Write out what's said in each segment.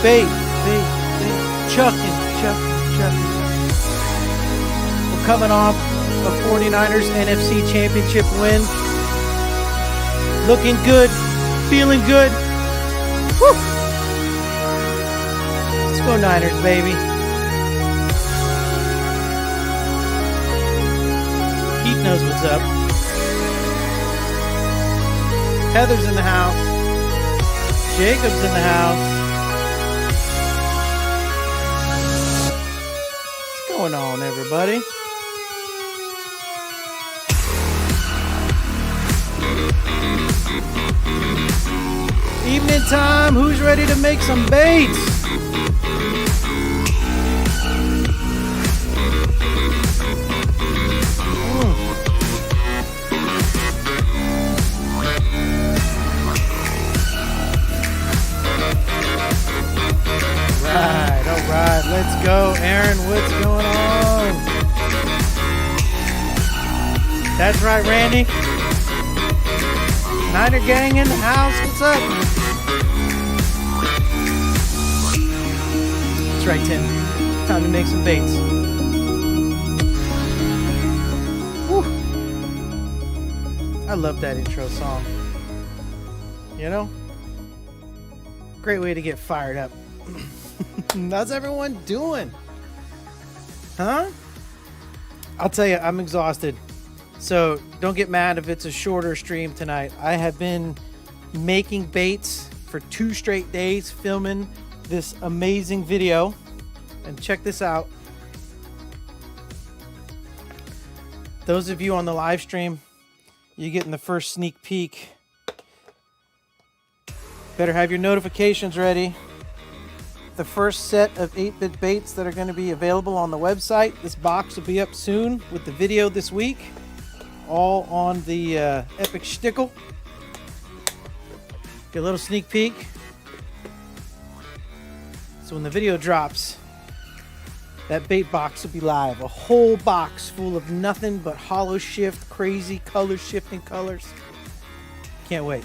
Bait. Chucking. We're coming off a 49ers NFC Championship win. Looking good. Feeling good. Woo! Let's go Niners, baby. Pete knows what's up. Heather's in the house. Jacob's in the house. What's going on, everybody? Evening time. Who's ready to make some baits? All right, let's go. Aaron, what's going on? That's right, Randy. Niner gang in the house. What's up? That's right, Tim. Time to make some baits. Whew. I love that intro song. You know? Great way to get fired up. How's everyone doing? Huh? I'll tell you, I'm exhausted. So don't get mad if it's a shorter stream tonight. I have been making baits for 2 straight days, filming this amazing video. And check this out. Those of you on the live stream, you're getting the first sneak peek. Better have your notifications ready. The first set of 8-bit baits that are going to be available on the website. This box will be up soon with the video this week. All on the Epic Shtickle. Get a little sneak peek. So when the video drops, that bait box will be live. A whole box full of nothing but hollow shift, crazy color shifting colors. Can't wait.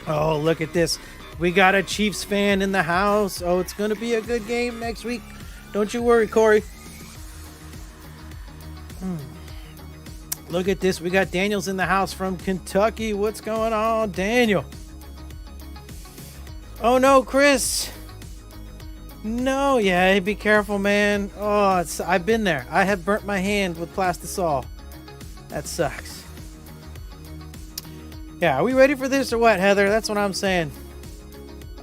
Oh, look at this. We got a Chiefs fan in the house. Oh, it's going to be a good game next week. Don't you worry, Corey. Look at this. We got Daniel's in the house from Kentucky. What's going on, Daniel? Oh, no, Chris. No, yeah, be careful, man. Oh, I've been there. I have burnt my hand with plastisol. That sucks. Yeah, are we ready for this or what, Heather? That's what I'm saying.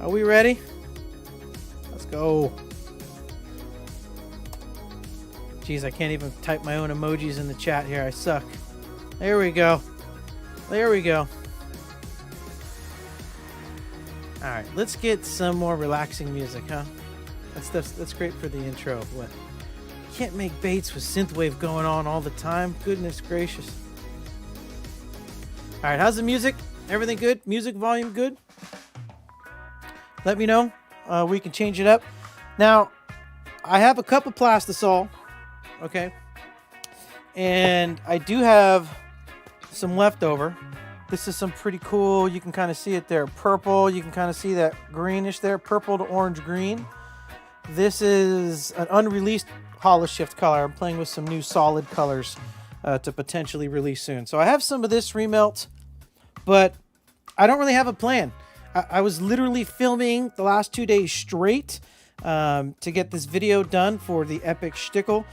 Are we ready? Let's go. Jeez, I can't even type my own emojis in the chat here. I suck. There we go. There we go. All right, let's get some more relaxing music, huh? That's great for the intro. What? Can't make baits with synthwave going on all the time. Goodness gracious. All right, how's the music? Everything good? Music volume good? Let me know. We can change it up. Now, I have a cup of plastisol, okay? And I do have some leftover. This is some pretty cool, you can kind of see it there, purple. You can kind of see that greenish there, purple to orange green. This is an unreleased hollow shift color. I'm playing with some new solid colors to potentially release soon. So I have some of this remelt, but I don't really have a plan. I was literally filming the last 2 days straight to get this video done for the Epic Shtickle.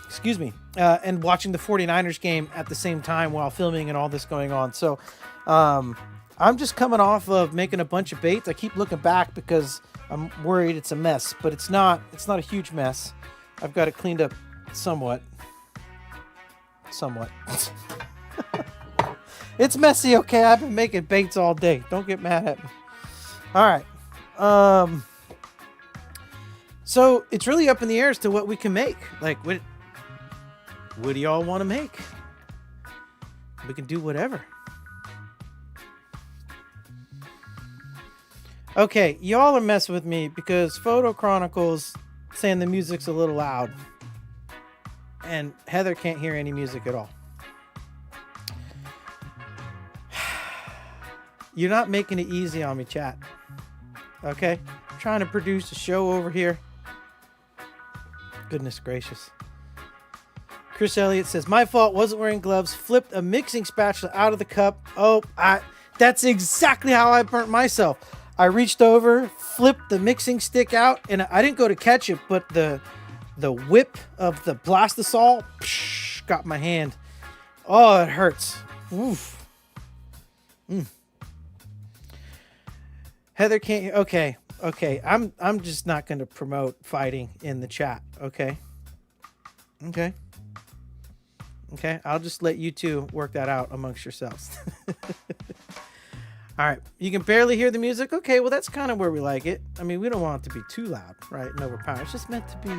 Excuse me. And watching the 49ers game at the same time while filming and all this going on. So I'm just coming off of making a bunch of baits. I keep looking back because I'm worried it's a mess, but it's not a huge mess. I've got it cleaned up somewhat. It's messy, okay? I've been making baits all day. Don't get mad at me. All right. So it's really up in the air as to what we can make. Like, what do y'all want to make? We can do whatever. Okay, y'all are messing with me because Photo Chronicles saying the music's a little loud. And Heather can't hear any music at all. You're not making it easy on me, chat. Okay? I'm trying to produce a show over here. Goodness gracious. Chris Elliott says, my fault, wasn't wearing gloves, flipped a mixing spatula out of the cup. Oh, that's exactly how I burnt myself. I reached over, flipped the mixing stick out, and I didn't go to catch it, but the whip of the plastisol got my hand. Oh, it hurts. Oof. Heather can't. Okay. I'm just not going to promote fighting in the chat. Okay. I'll just let you two work that out amongst yourselves. All right. You can barely hear the music. Okay. Well, that's kind of where we like it. I mean, we don't want it to be too loud, right? And overpowered. It's just meant to be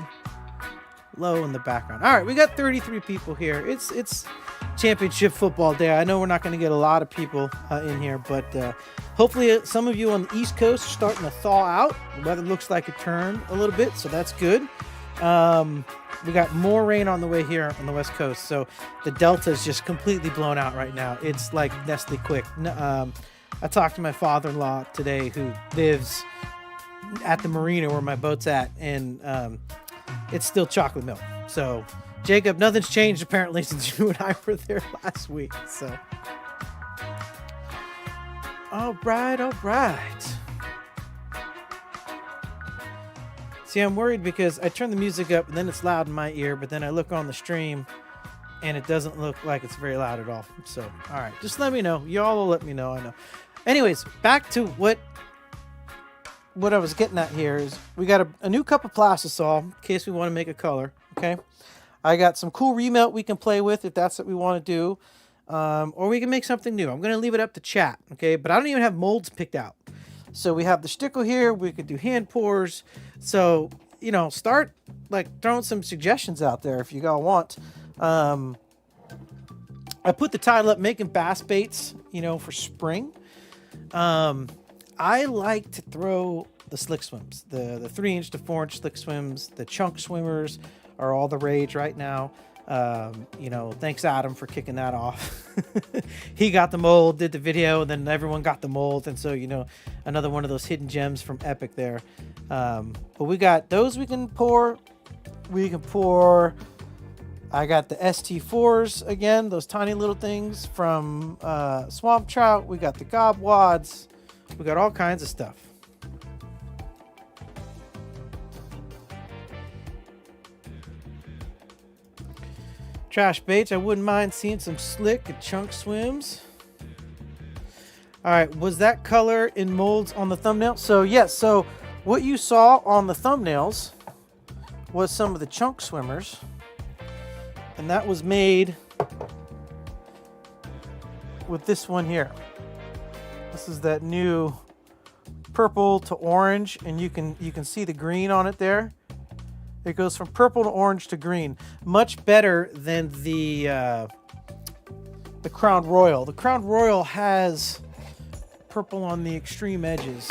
low in the background. All right. We got 33 people here. It's championship football day. I know we're not going to get a lot of people in here, but hopefully some of you on the East Coast are starting to thaw out. The weather looks like it turned a little bit, so that's good. We got more rain on the way here on the West Coast, so the Delta is just completely blown out right now. It's like Nestle Quick. I talked to my father-in-law today who lives at the marina where my boat's at, and it's still chocolate milk. So, Jacob, nothing's changed apparently since you and I were there last week. So, all right. See, I'm worried because I turn the music up and then it's loud in my ear, but then I look on the stream and it doesn't look like it's very loud at all. So, all right, just let me know. Y'all will let me know. I know. Anyways, back to what I was getting at here is we got a new cup of plastisol in case we want to make a color. Okay. I got some cool remelt we can play with if that's what we want to do. Or we can make something new. I'm going to leave it up to chat. Okay. But I don't even have molds picked out. So we have the stickle here. We could do hand pours. So, start like throwing some suggestions out there if you all want. I put the title up making bass baits, for spring. I like to throw the slick swims, the 3-inch to 4-inch slick swims. The chunk swimmers are all the rage right now. Thanks Adam for kicking that off. He got the mold, did the video, and then everyone got the mold. And so, another one of those hidden gems from Epic there. But we got those we can pour. I got the ST4s again, those tiny little things from Swamp Trout. We got the gob wads. We got all kinds of stuff. Trash baits. I wouldn't mind seeing some slick and chunk swims. All right. Was that color in molds on the thumbnail? So yes. So what you saw on the thumbnails was some of the chunk swimmers. And that was made with this one here. This is that new purple to orange, and you can see the green on it there. It goes from purple to orange to green. Much better than the Crown Royal. The Crown Royal has purple on the extreme edges.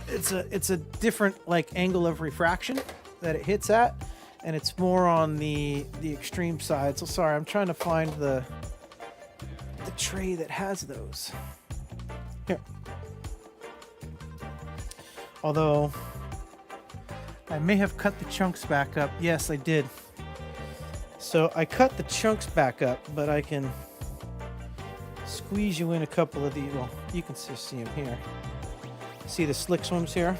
It's a different angle of refraction that it hits at, and it's more on the extreme side. So sorry, I'm trying to find the tray that has those. Here. Although I may have cut the chunks back up. Yes, I did. So I cut the chunks back up, but I can squeeze you in a couple of these. Well, you can just see them here. See the slick swims here?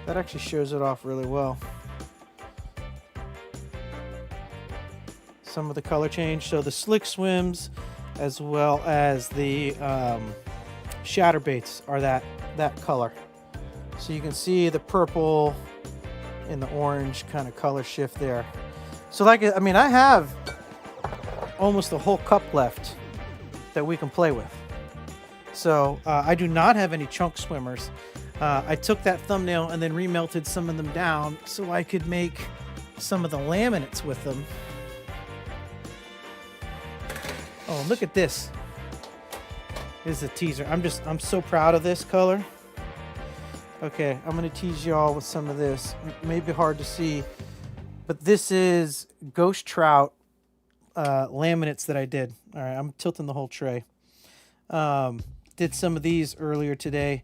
That actually shows it off really well. Some of the color change. So the slick swims as well as the shatter baits are that color. So you can see the purple and the orange kind of color shift there. So I have almost a whole cup left that we can play with. So I do not have any chunk swimmers. I took that thumbnail and then remelted some of them down so I could make some of the laminates with them. Oh, look at this. This is a teaser. I'm so proud of this color. Okay, I'm going to tease y'all with some of this. Maybe hard to see, but this is Ghost Trout laminates that I did. All right, I'm tilting the whole tray. did some of these earlier today,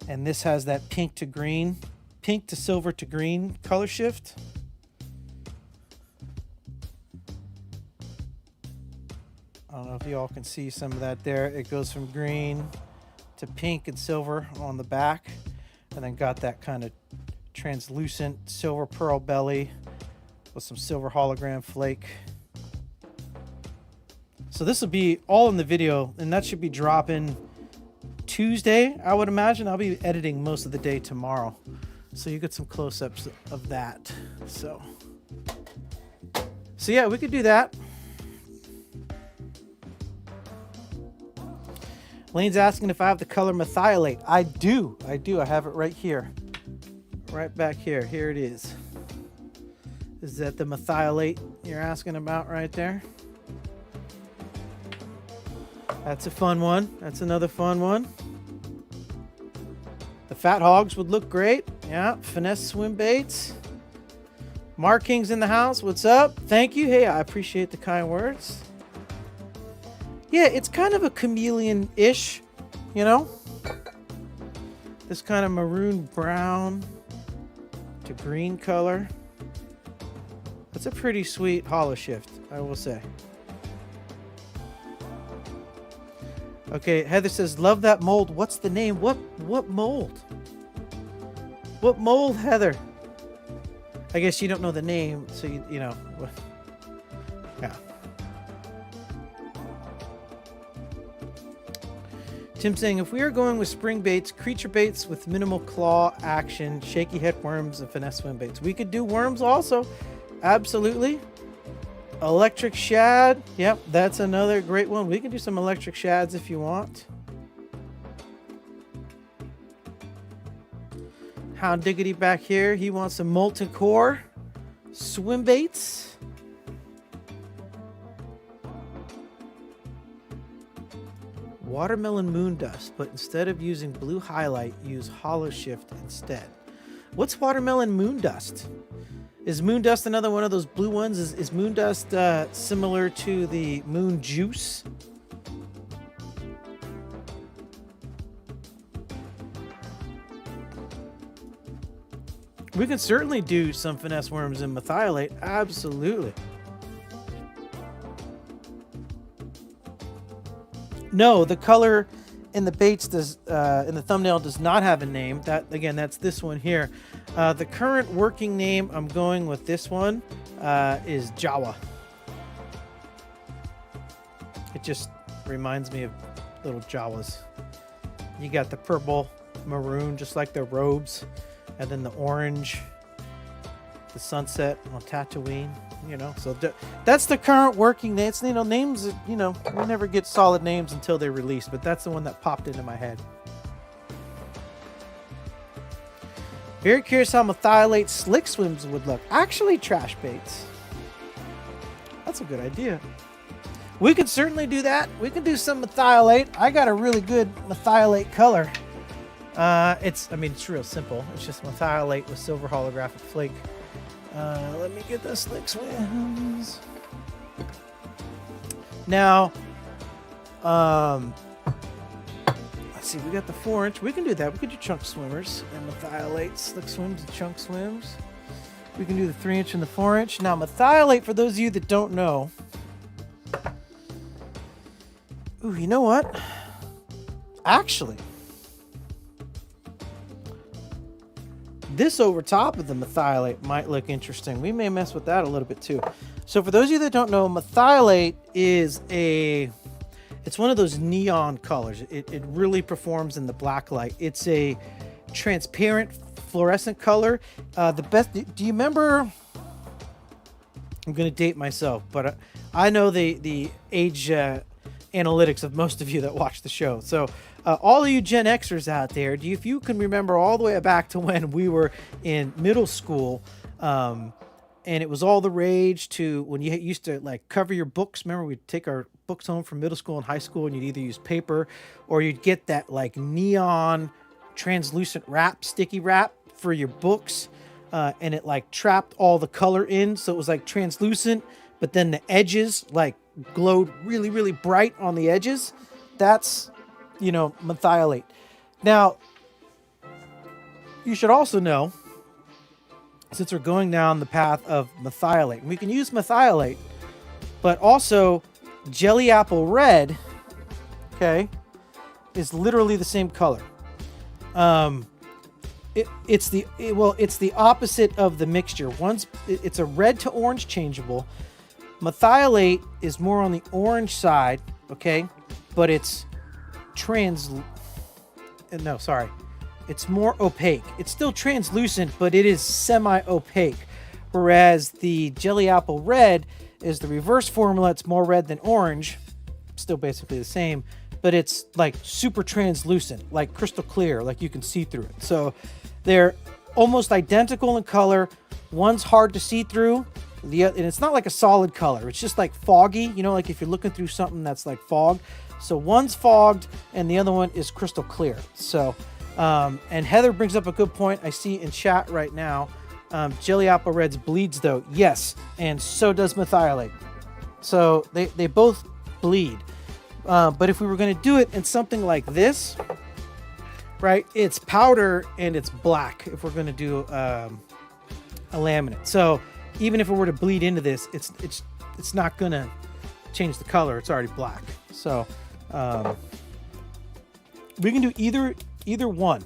and this has that pink to green, pink to silver to green color shift. I don't know if you all can see some of that there. It goes from green to pink and silver on the back, and then got that kind of translucent silver pearl belly with some silver hologram flake. So this will be all in the video, and that should be dropping Tuesday, I would imagine. I'll be editing most of the day tomorrow, so you get some close-ups of that. So yeah, we could do that. Lane's asking if I have the color methylate. I do. I have it right here. Right back here. Here it is. Is that the methylate you're asking about right there? That's a fun one. That's another fun one. The Fat Hogs would look great. Yeah, Finesse Swim Baits. Marking's in the house. What's up? Thank you. Hey, I appreciate the kind words. Yeah, it's kind of a chameleon-ish, you know? This kind of maroon brown to green color. That's a pretty sweet hollow shift, I will say. Okay, Heather says, love that mold. What's the name? What mold? What mold, Heather? I guess you don't know the name, so you know. Yeah. Tim saying, if we are going with spring baits, creature baits with minimal claw action, shaky head worms, and finesse swim baits. We could do worms also. Absolutely. Electric shad. Yep, that's another great one. We can do some electric shads if you want. Hound Diggity back here. He wants some molten core swim baits. Watermelon moon dust, but instead of using blue highlight, use hollow shift instead. What's watermelon moon dust? Is moon dust another one of those blue ones? Is moon dust similar to the moon juice? We can certainly do some finesse worms in methylate. Absolutely. No, the color in the baits does in the thumbnail does not have a name. That again, that's this one here. The current working name, I'm going with this one, is Jawa. It just reminds me of little Jawas. You got the purple, maroon, just like their robes, and then the orange, the sunset on Tatooine. You know, so that's the current working name. It's, you know, names, you know, we never get solid names until they're released, but that's the one that popped into my head. Very curious how methylate slick swims would look. Actually, trash baits. That's a good idea. We could certainly do that. We can do some methylate. I got a really good methylate color. It's real simple. It's just methylate with silver holographic flake. Let me get the slick swims. Now, let's see, we got the 4-inch. We can do that. We could do chunk swimmers and methylate slick swims and chunk swims. We can do the 3-inch and the 4-inch. Now, methylate, for those of you that don't know. Ooh, you know what? Actually, this over top of the methylate might look interesting. We may mess with that a little bit too. So for those of you that don't know, methylate is it's one of those neon colors. It really performs in the black light. It's a transparent fluorescent color. Do you remember? I'm going to date myself, but I know the age analytics of most of you that watch the show. So all of you Gen Xers out there, if you can remember all the way back to when we were in middle school, and it was all the rage to when you used to like cover your books. Remember, we'd take our books home from middle school and high school, and you'd either use paper or you'd get that like neon translucent wrap, sticky wrap for your books, and it like trapped all the color in, so it was like translucent, but then the edges like glowed really, really bright on the edges. That's methylate. Now, you should also know, since we're going down the path of methylate, we can use methylate, but also Jelly Apple Red, okay, is literally the same color. It's the opposite of the mixture. It's a red to orange changeable. Methylate is more on the orange side, okay, but it's it's more opaque. It's still translucent, but it is semi-opaque. Whereas the Jelly Apple Red is the reverse formula. It's more red than orange. Still basically the same, but it's like super translucent, like crystal clear, like you can see through it. So they're almost identical in color. One's hard to see through, and it's not like a solid color. It's just like foggy, like if you're looking through something that's like fog. So one's fogged and the other one is crystal clear. So and Heather brings up a good point. I see in chat right now, Jelly Apple Reds bleeds though. Yes, and so does methylate. So they both bleed. But if we were going to do it in something like this, right, it's powder and it's black if we're going to do a laminate. So even if it were to bleed into this, it's not going to change the color. It's already black. So we can do either one.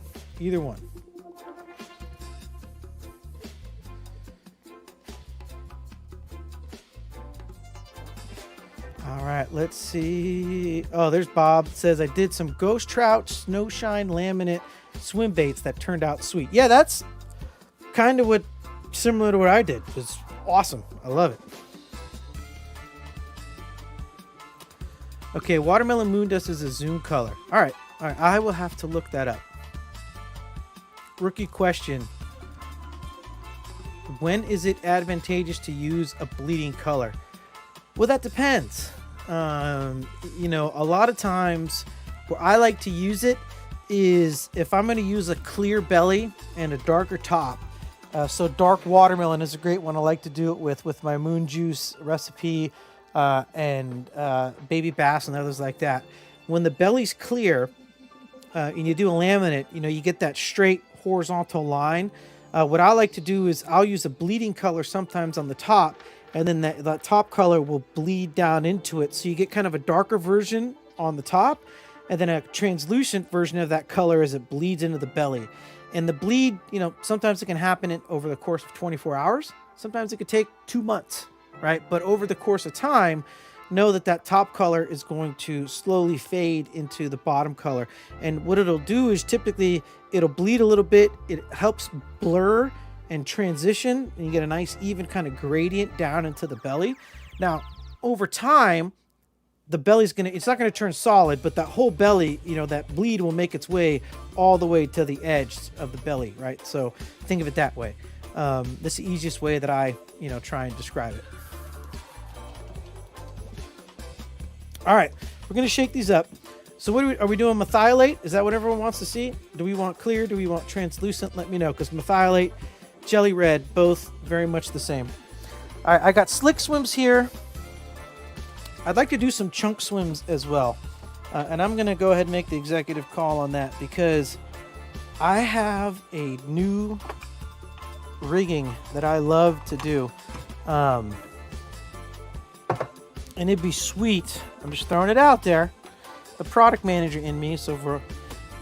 All right, let's see. Oh, there's Bob. It says, I did some ghost trout, snow shine, laminate, swim baits that turned out sweet. Yeah, that's kind of similar to what I did. It's awesome. I love it. Okay, watermelon moon dust is a zoom color. All right, I will have to look that up. Rookie question. When is it advantageous to use a bleeding color? Well, that depends. A lot of times where I like to use it is if I'm going to use a clear belly and a darker top. So dark watermelon is a great one. I like to do it with my moon juice recipe and baby bass and others like that. When the belly's clear and you do a laminate, you get that straight horizontal line. What I like to do is I'll use a bleeding color sometimes on the top, and then that top color will bleed down into it. So you get kind of a darker version on the top, and then a translucent version of that color as it bleeds into the belly. And the bleed, sometimes it can happen over the course of 24 hours. Sometimes it could take 2 months, right? But over the course of time, know that top color is going to slowly fade into the bottom color. And what it'll do is typically it'll bleed a little bit. It helps blur and transition, and you get a nice even kind of gradient down into the belly. Now, over time, the belly's it's not gonna turn solid, but that whole belly, that bleed will make its way all the way to the edge of the belly, right? So think of it that way. This is the easiest way that I, try and describe it. All right, we're gonna shake these up. So are we doing methylate? Is that what everyone wants to see? Do we want clear? Do we want translucent? Let me know, because methylate, Jelly Red, both very much the same. All right, I got slick swims here. I'd like to do some chunk swims as well. And I'm going to go ahead and make the executive call on that because I have a new rigging that I love to do. And it'd be sweet. I'm just throwing it out there. The product manager in me. So for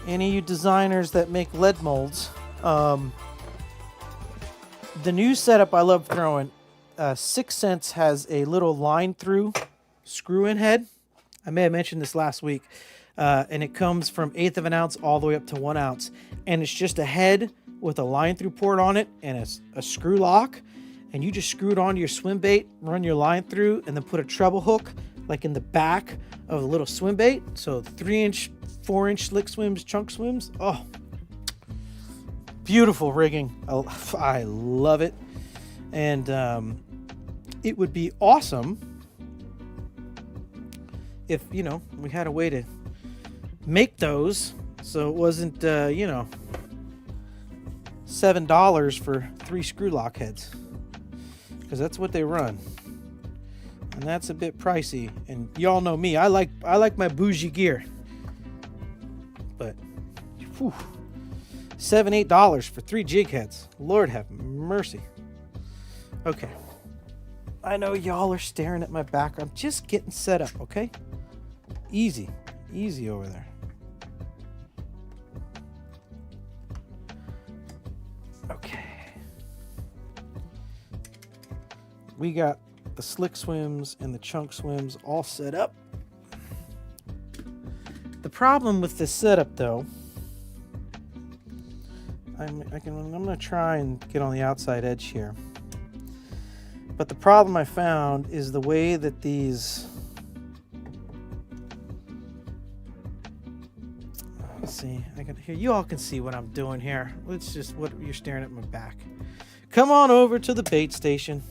any of you designers that make lead molds, the new setup I love throwing, 6 Cents has a little line through screw-in head. I may have mentioned this last week. And it comes from 1/8 of an ounce all the way up to 1 ounce. And it's just a head with a line through port on it and a screw lock. And you just screw it onto your swim bait, run your line through, and then put a treble hook like in the back of the little swim bait. So 3-inch, 4-inch slick swims, chunk swims. Oh, beautiful rigging. I love it. And it would be awesome if, we had a way to make those so it wasn't, $7 for 3 screw lock heads. Because that's what they run. And that's a bit pricey. And y'all know me. I like my bougie gear. but whew, $7, $8 for 3 jig heads. Lord have mercy. Okay. I know y'all are staring at my back. I'm just getting set up, okay? Easy. Easy over there. Okay. We got the slick swims and the chunk swims all set up. The problem with this setup, though, I'm going to try and get on the outside edge here. But the problem I found is the way that these, let's see, I can hear you all can see what I'm doing here. Let's just, what you're staring at my back. Come on over to the bait station.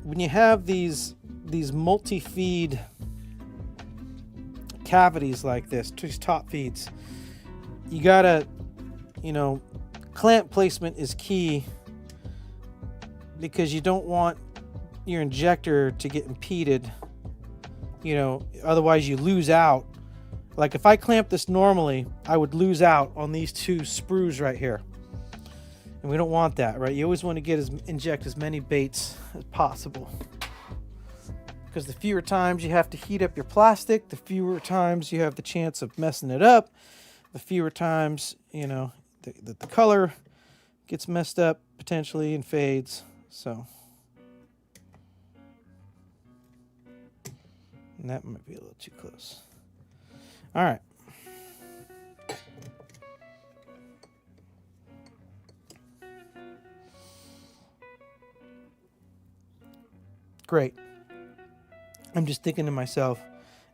When you have these multi-feed cavities like this, these top feeds, you gotta, you know, clamp placement is key, because you don't want your injector to get impeded, you know, otherwise you lose out. Like if I clamp this normally, I would lose out on these 2 sprues right here. And we don't want that, right? You always want to inject as many baits as possible. Because the fewer times you have to heat up your plastic, the fewer times you have the chance of messing it up, the fewer times, you know, the color gets messed up potentially and fades. So, and that might be a little too close. All right. Great. I'm just thinking to myself,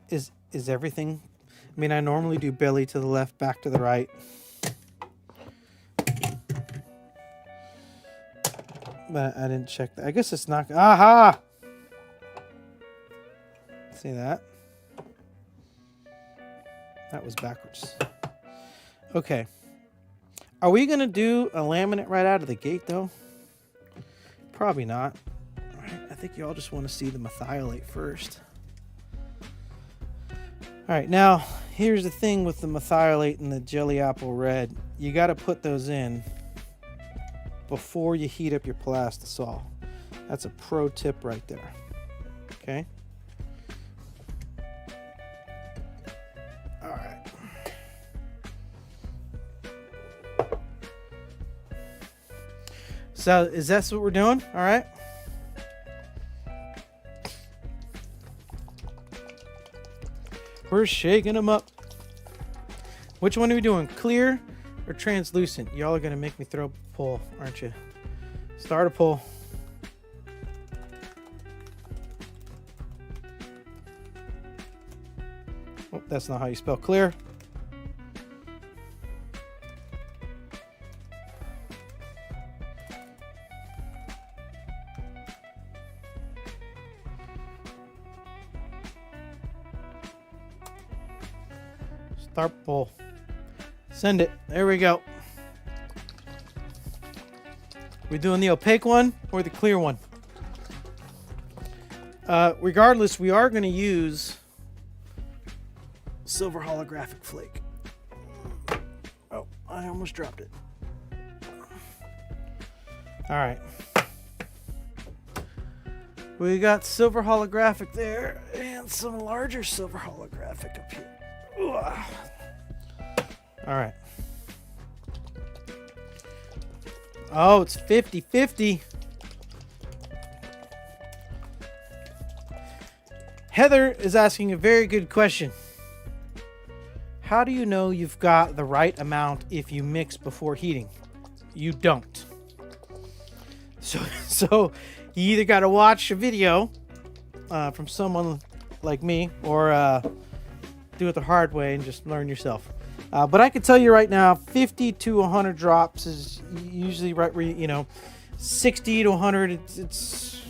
is everything, I mean, I normally do belly to the left, back to the right. But I didn't check that. I guess it's not. Aha! See that? That was backwards. Okay. Are we going to do a laminate right out of the gate, though? Probably not. All right. I think you all just want to see the methylate first. All right. Now, here's the thing with the methylate and the jelly apple red. You got to put those in before you heat up your plastisol. That's a pro tip right there. Okay. All right. So is that what we're doing? All right. We're shaking them up. Which one are we doing? Clear or translucent? Y'all are gonna make me throw a pull, aren't you? Start a pull. Oh, that's not how you spell clear. Start pull. Send it. There we go. We doing the opaque one or the clear one? Regardless, we are going to use silver holographic flake. Oh, I almost dropped it. All right. We got silver holographic there and some larger silver holographic up here. Ugh. All right. Oh, it's 50-50. Heather is asking a very good question. How do you know you've got the right amount if you mix before heating? You don't. So you either got to watch a video from someone like me or do it the hard way and just learn yourself. But I can tell you right now, 50 to 100 drops is usually right where, you know, 60 to 100, it's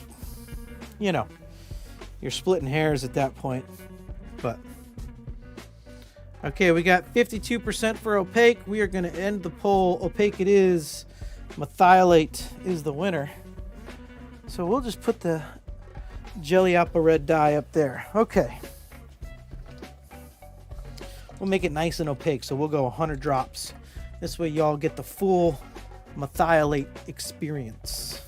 you know, you're splitting hairs at that point. But, okay, we got 52% for opaque. We are going to end the poll. Opaque it is. Methylate is the winner. So we'll just put the jelly apple red dye up there. Okay. We'll make it nice and opaque, so we'll go 100 drops. This way y'all get the full methylate experience.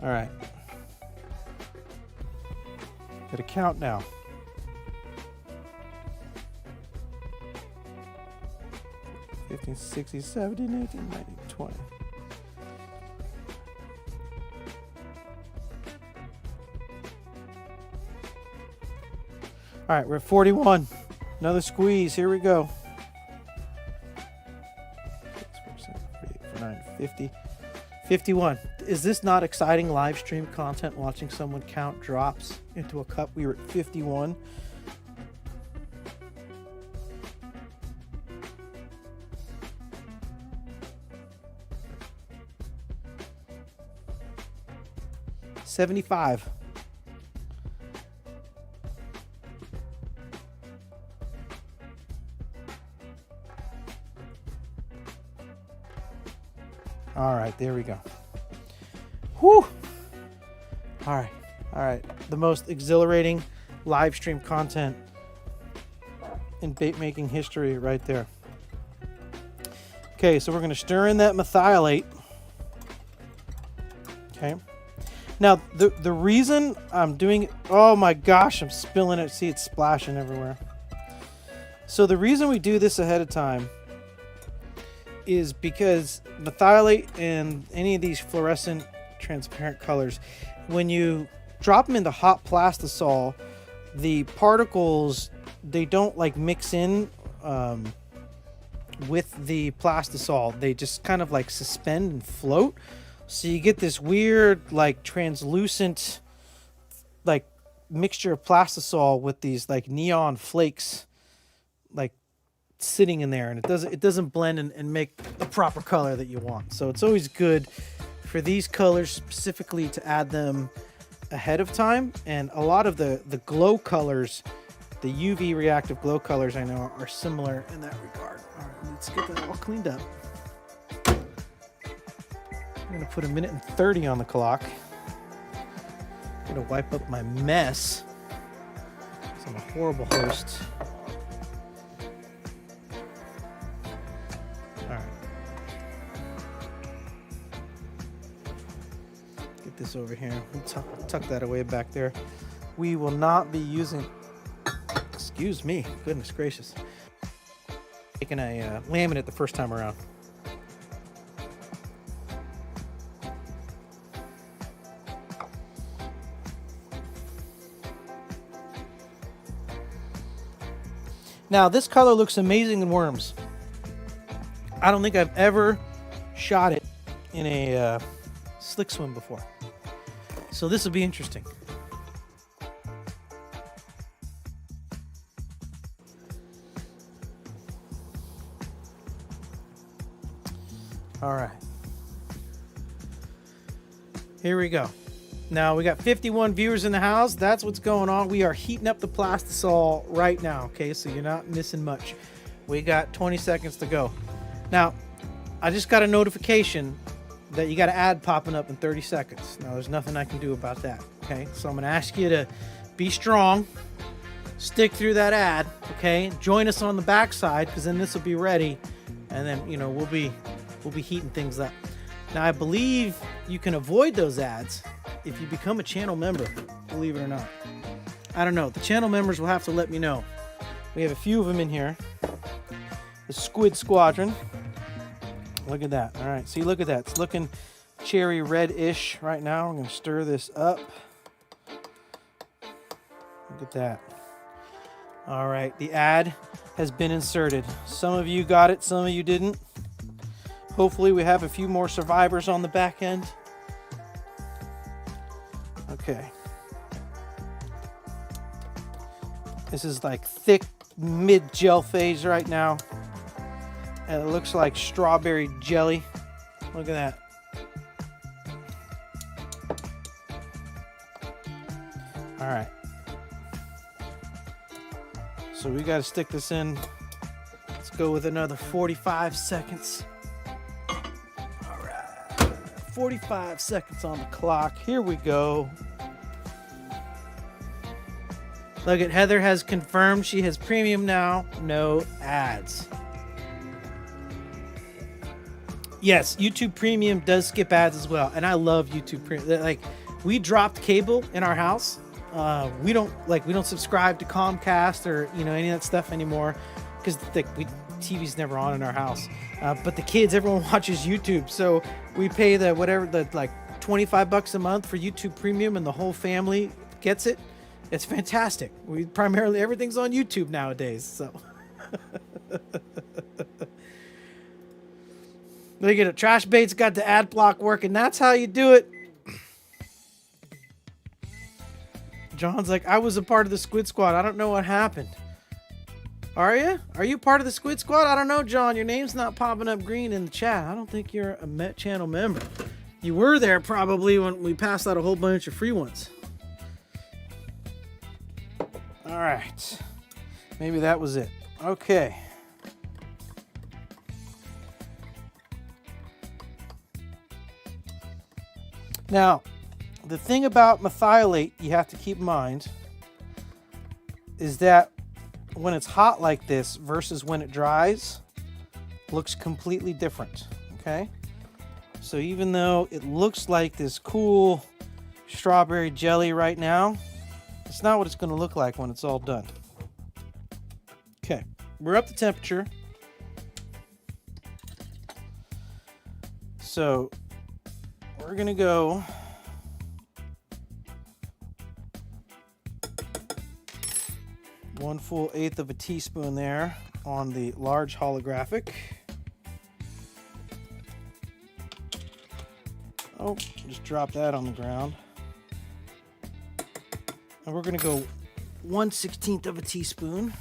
All right. Got to count now. 15, 16, 17, 18, 19, 20. All right, we're at 41. Another squeeze. Here we go. 50. 51. Is this not exciting live stream content, watching someone count drops into a cup? We were at 51. $75. All right, there we go. Whew. All right. The most exhilarating live stream content in bait making history right there. Okay, so we're going to stir in that methylate. Okay. Now, the reason I'm doing it, oh my gosh, I'm spilling it. See, it's splashing everywhere. So the reason we do this ahead of time is because methylate and any of these fluorescent transparent colors, when you drop them into hot plastisol, the particles, they don't like mix in with the plastisol. They just kind of like suspend and float. So you get this weird like translucent like mixture of plastisol with these like neon flakes like sitting in there, and it doesn't blend and make the proper color that you want. So it's always good for these colors specifically to add them ahead of time. And a lot of the glow colors, the UV reactive glow colors, I know are similar in that regard. All right, let's get that all cleaned up. I'm gonna put 1:30 on the clock. I'm gonna wipe up my mess, 'cause I'm a horrible host. This over here, tuck that away back there. We will not be using, excuse me, goodness gracious, taking a laminate the first time around. Now this color looks amazing in worms. I don't think I've ever shot it in a slick swim before. So this will be interesting. All right. Here we go. Now we got 51 viewers in the house. That's what's going on. We are heating up the plastisol right now. Okay, so you're not missing much. We got 20 seconds to go. Now, I just got a notification that you got an ad popping up in 30 seconds. Now, there's nothing I can do about that, okay? So I'm going to ask you to be strong, stick through that ad, okay? Join us on the backside, because then this will be ready, and then, you know, we'll be heating things up. Now, I believe you can avoid those ads if you become a channel member, believe it or not. I don't know. The channel members will have to let me know. We have a few of them in here. The Squid Squadron. Look at that. All right, see, look at that. It's looking cherry red-ish right now. I'm going to stir this up. Look at that. All right, the ad has been inserted. Some of you got it, some of you didn't. Hopefully we have a few more survivors on the back end. Okay. This is like thick mid-gel phase right now. And it looks like strawberry jelly. Look at that. All right. So we got to stick this in. Let's go with another 45 seconds. All right. 45 seconds on the clock. Here we go. Look at Heather has confirmed she has premium now. No ads. Yes, YouTube Premium does skip ads as well, and I love YouTube Premium. Like, we dropped cable in our house. We don't subscribe to Comcast or any of that stuff anymore because TV's never on in our house. But the kids, everyone watches YouTube, so we pay the $25 a month for YouTube Premium, and the whole family gets it. It's fantastic. Everything's on YouTube nowadays. So. Look at it. Trash Bait's got the ad block working. That's how you do it. John's like, I was a part of the Squid Squad. I don't know what happened. Are you? Are you part of the Squid Squad? I don't know, John. Your name's not popping up green in the chat. I don't think you're a Met channel member. You were there probably when we passed out a whole bunch of free ones. All right. Maybe that was it. Okay. Now, the thing about methylate you have to keep in mind is that when it's hot like this versus when it dries, looks completely different, okay? So even though it looks like this cool strawberry jelly right now, it's not what it's going to look like when it's all done. Okay, we're up to temperature. So we're going to go one full eighth of a teaspoon there on the large holographic. Oh, just drop that on the ground. And we're going to go 1/16 of a teaspoon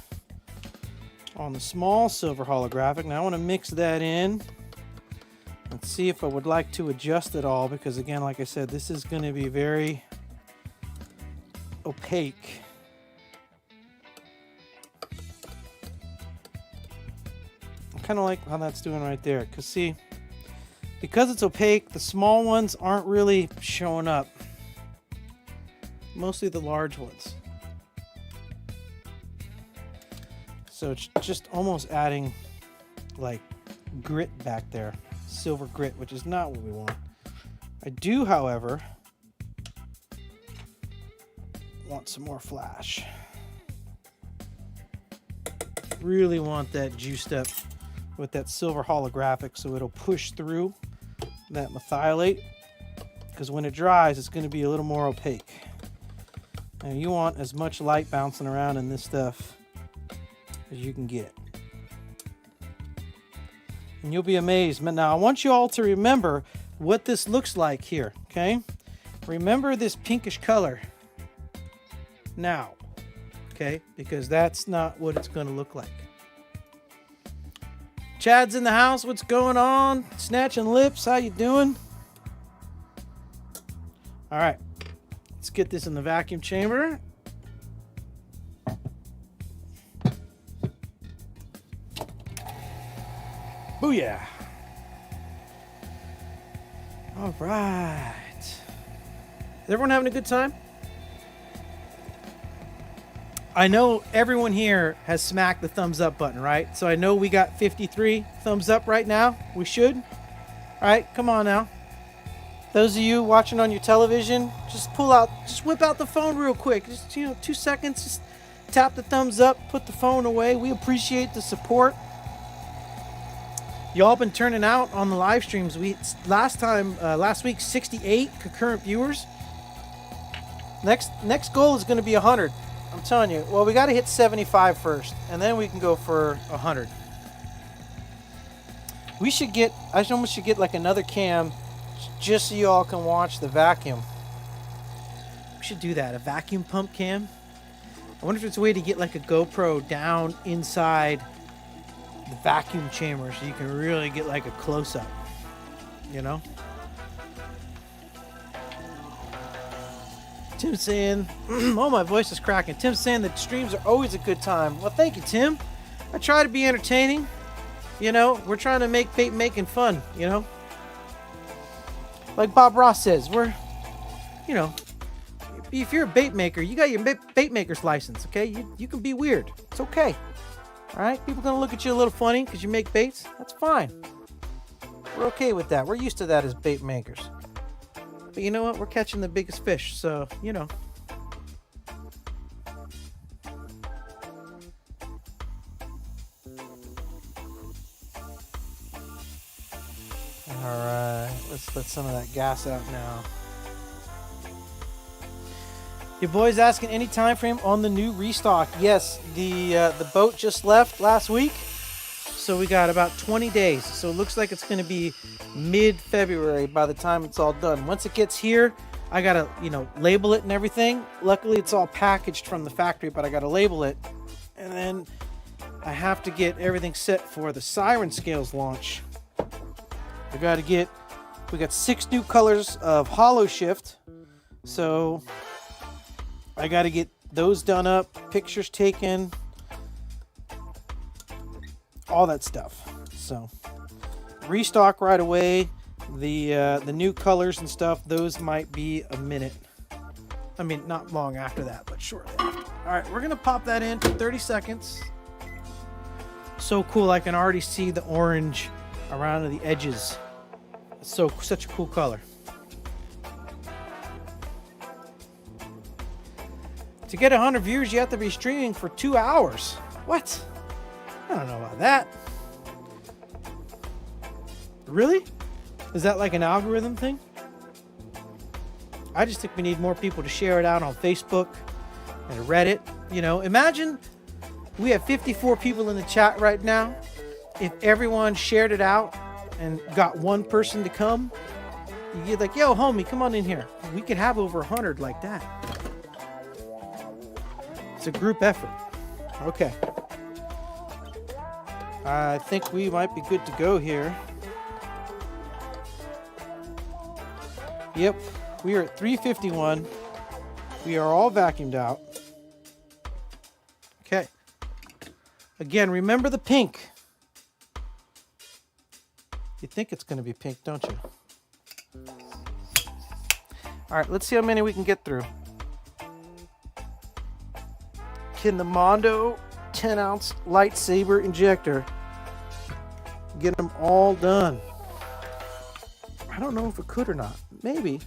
on the small silver holographic. Now I want to mix that in. Let's see if I would like to adjust it all, because again, like I said, this is going to be very opaque. I kind of like how that's doing right there, because see, because it's opaque, the small ones aren't really showing up. Mostly the large ones. So it's just almost adding like grit back there. Silver grit, which is not what we want. I do, however, want some more flash. Really want that juiced up with that silver holographic so it'll push through that methylate, because when it dries it's going to be a little more opaque. And you want as much light bouncing around in this stuff as you can get. And you'll be amazed. Now, I want you all to remember what this looks like here, okay? Remember this pinkish color now, okay? Because that's not what it's going to look like. Chad's in the house. What's going on? Snatching lips. How you doing? All right. Let's get this in the vacuum chamber. Booyah. All right. Is everyone having a good time? I know everyone here has smacked the thumbs up button, right? So I know we got 53 thumbs up right now. We should. All right, come on now. Those of you watching on your television, just whip out the phone real quick. Just 2 seconds, just tap the thumbs up, put the phone away. We appreciate the support. Y'all been turning out on the live streams. Last week, 68 concurrent viewers. Next goal is going to be 100. I'm telling you. Well, we got to hit 75 first, and then we can go for 100. I almost should get like another cam just so you all can watch the vacuum. We should do that, a vacuum pump cam. I wonder if there's a way to get like a GoPro down inside the vacuum chamber so you can really get like a close-up, you know? Tim's saying, oh, my voice is cracking. Tim's saying that streams are always a good time. Well, thank you, Tim. I try to be entertaining. You know, we're trying to make making fun, you know? Like Bob Ross says, we're if you're a bait maker, you got your bait maker's license, okay? You can be weird. It's okay. All right? People gonna look at you a little funny because you make baits. That's fine. We're okay with that. We're used to that as bait makers. But you know what? We're catching the biggest fish, so, you know. All right, let's let some of that gas out now. Your boy's asking any time frame on the new restock. Yes, the boat just left last week, so we got about 20 days. So it looks like it's going to be mid-February by the time it's all done. Once it gets here, I gotta, you know, label it and everything. Luckily, it's all packaged from the factory, but I gotta label it, and then I have to get everything set for the Siren Scales launch. We got 6 new colors of hollow shift, so I got to get those done up, pictures taken, all that stuff. So restock right away. The new colors and stuff, those might be a minute. I mean, not long after that, but shortly after. All right, we're gonna pop that in for 30 seconds. So cool, I can already see the orange around the edges. It's such a cool color. To get 100 views, you have to be streaming for 2 hours. What? I don't know about that. Really? Is that like an algorithm thing? I just think we need more people to share it out on Facebook and Reddit. You know, imagine we have 54 people in the chat right now. If everyone shared it out and got one person to come, you get like, yo, homie, come on in here. We could have over 100 like that. It's a group effort. Okay. I think we might be good to go here. Yep, we are at 351. We are all vacuumed out. Okay. Again, remember the pink. You think it's going to be pink, don't you? All right, let's see how many we can get through. Can the Mondo 10-ounce lightsaber injector get them all done? I don't know if it could or not. Maybe.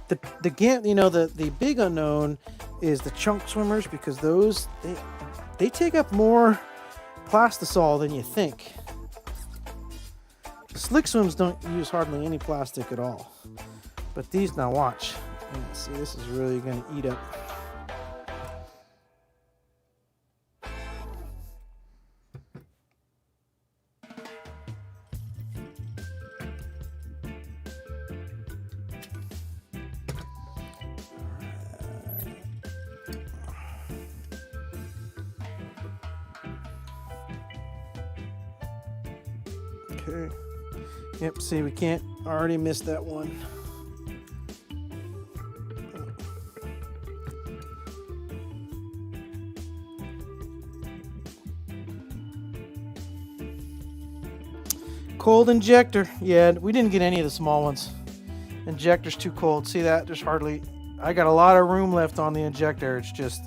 The big unknown is the chunk swimmers, because those they take up more plastisol than you think. Slick swims don't use hardly any plastic at all. But these, now watch. See, this is really going to eat up. Okay. Yep, see, we can't, already missed that one. Cold injector. Yeah, we didn't get any of the small ones. Injector's too cold. See that? There's hardly, I got a lot of room left on the injector. It's just,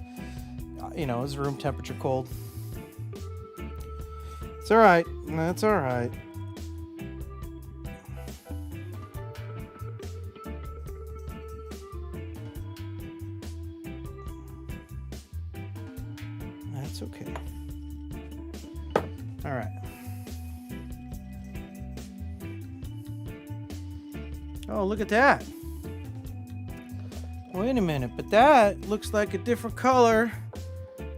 you know, it's room temperature cold. It's all right. That's all right. That's okay. All right. Oh, look at that. Wait a minute, but that looks like a different color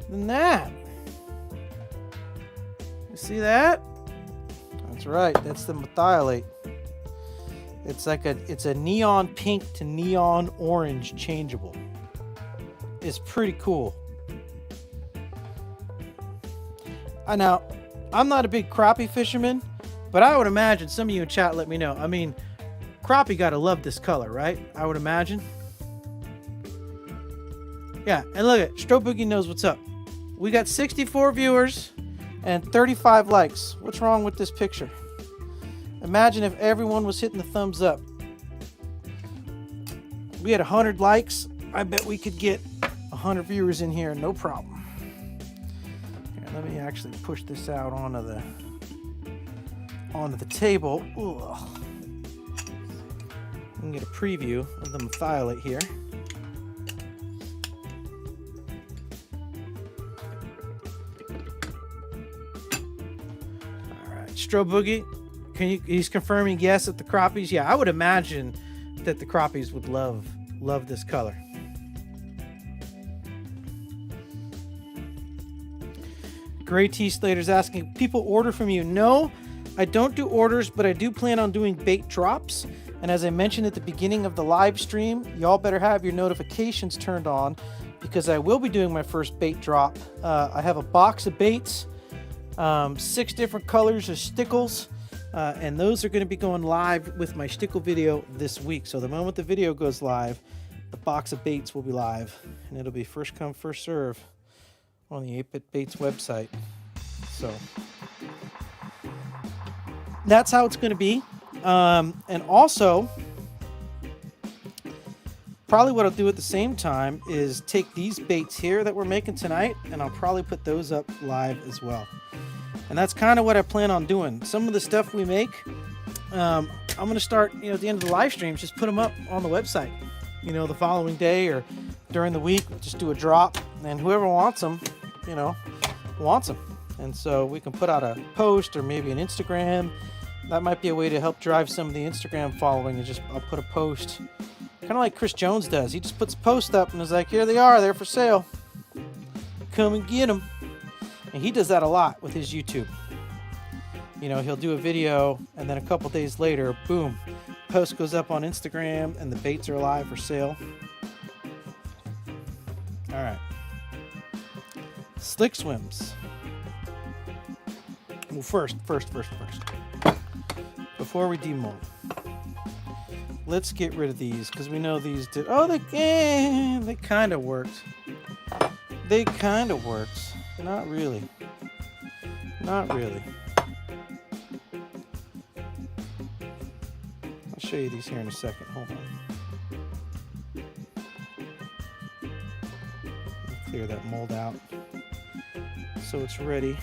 than that. You see that? That's right, that's the methylate. It's like it's a neon pink to neon orange changeable. It's pretty cool. Now, I'm not a big crappie fisherman, but I would imagine some of you in chat let me know. I mean, crappie gotta love this color, right? I would imagine. Yeah, and look at Strobe Boogie knows what's up. We got 64 viewers and 35 likes. What's wrong with this picture? Imagine if everyone was hitting the thumbs up. we had 100 likes, I bet we could get 100 viewers in here, no problem. Here, let me actually push this out onto the table. Ugh. We can get a preview of the methylate here. All right, Stro Boogie, he's confirming yes at the crappies. Yeah, I would imagine that the crappies would love this color. Gray T Slater's asking, people order from you? No, I don't do orders, but I do plan on doing bait drops. And as I mentioned at the beginning of the live stream, y'all better have your notifications turned on because I will be doing my first bait drop. I have a box of baits, 6 different colors of stickles, and those are going to be going live with my stickle video this week. So the moment the video goes live, the box of baits will be live, and it'll be first come, first serve on the 8-Bit Baits website. So that's how it's going to be. And also, probably what I'll do at the same time is take these baits here that we're making tonight, and I'll probably put those up live as well. And that's kind of what I plan on doing. Some of the stuff we make, I'm going to start, at the end of the live streams, just put them up on the website, the following day or during the week, just do a drop, and whoever wants them, wants them. And so we can put out a post or maybe an Instagram. That might be a way to help drive some of the Instagram following. I'll put a post, kind of like Chris Jones does. He just puts a post up and is like, here they are, they're for sale. Come and get them. And he does that a lot with his YouTube. He'll do a video and then a couple days later, boom, post goes up on Instagram and the baits are live for sale. All right. Slick swims. Well, first. Before we demold, let's get rid of these because we know these did. Oh, they kind of worked. They kind of worked. Not really. Not really. I'll show you these here in a second. Hold on. Clear that mold out so it's ready.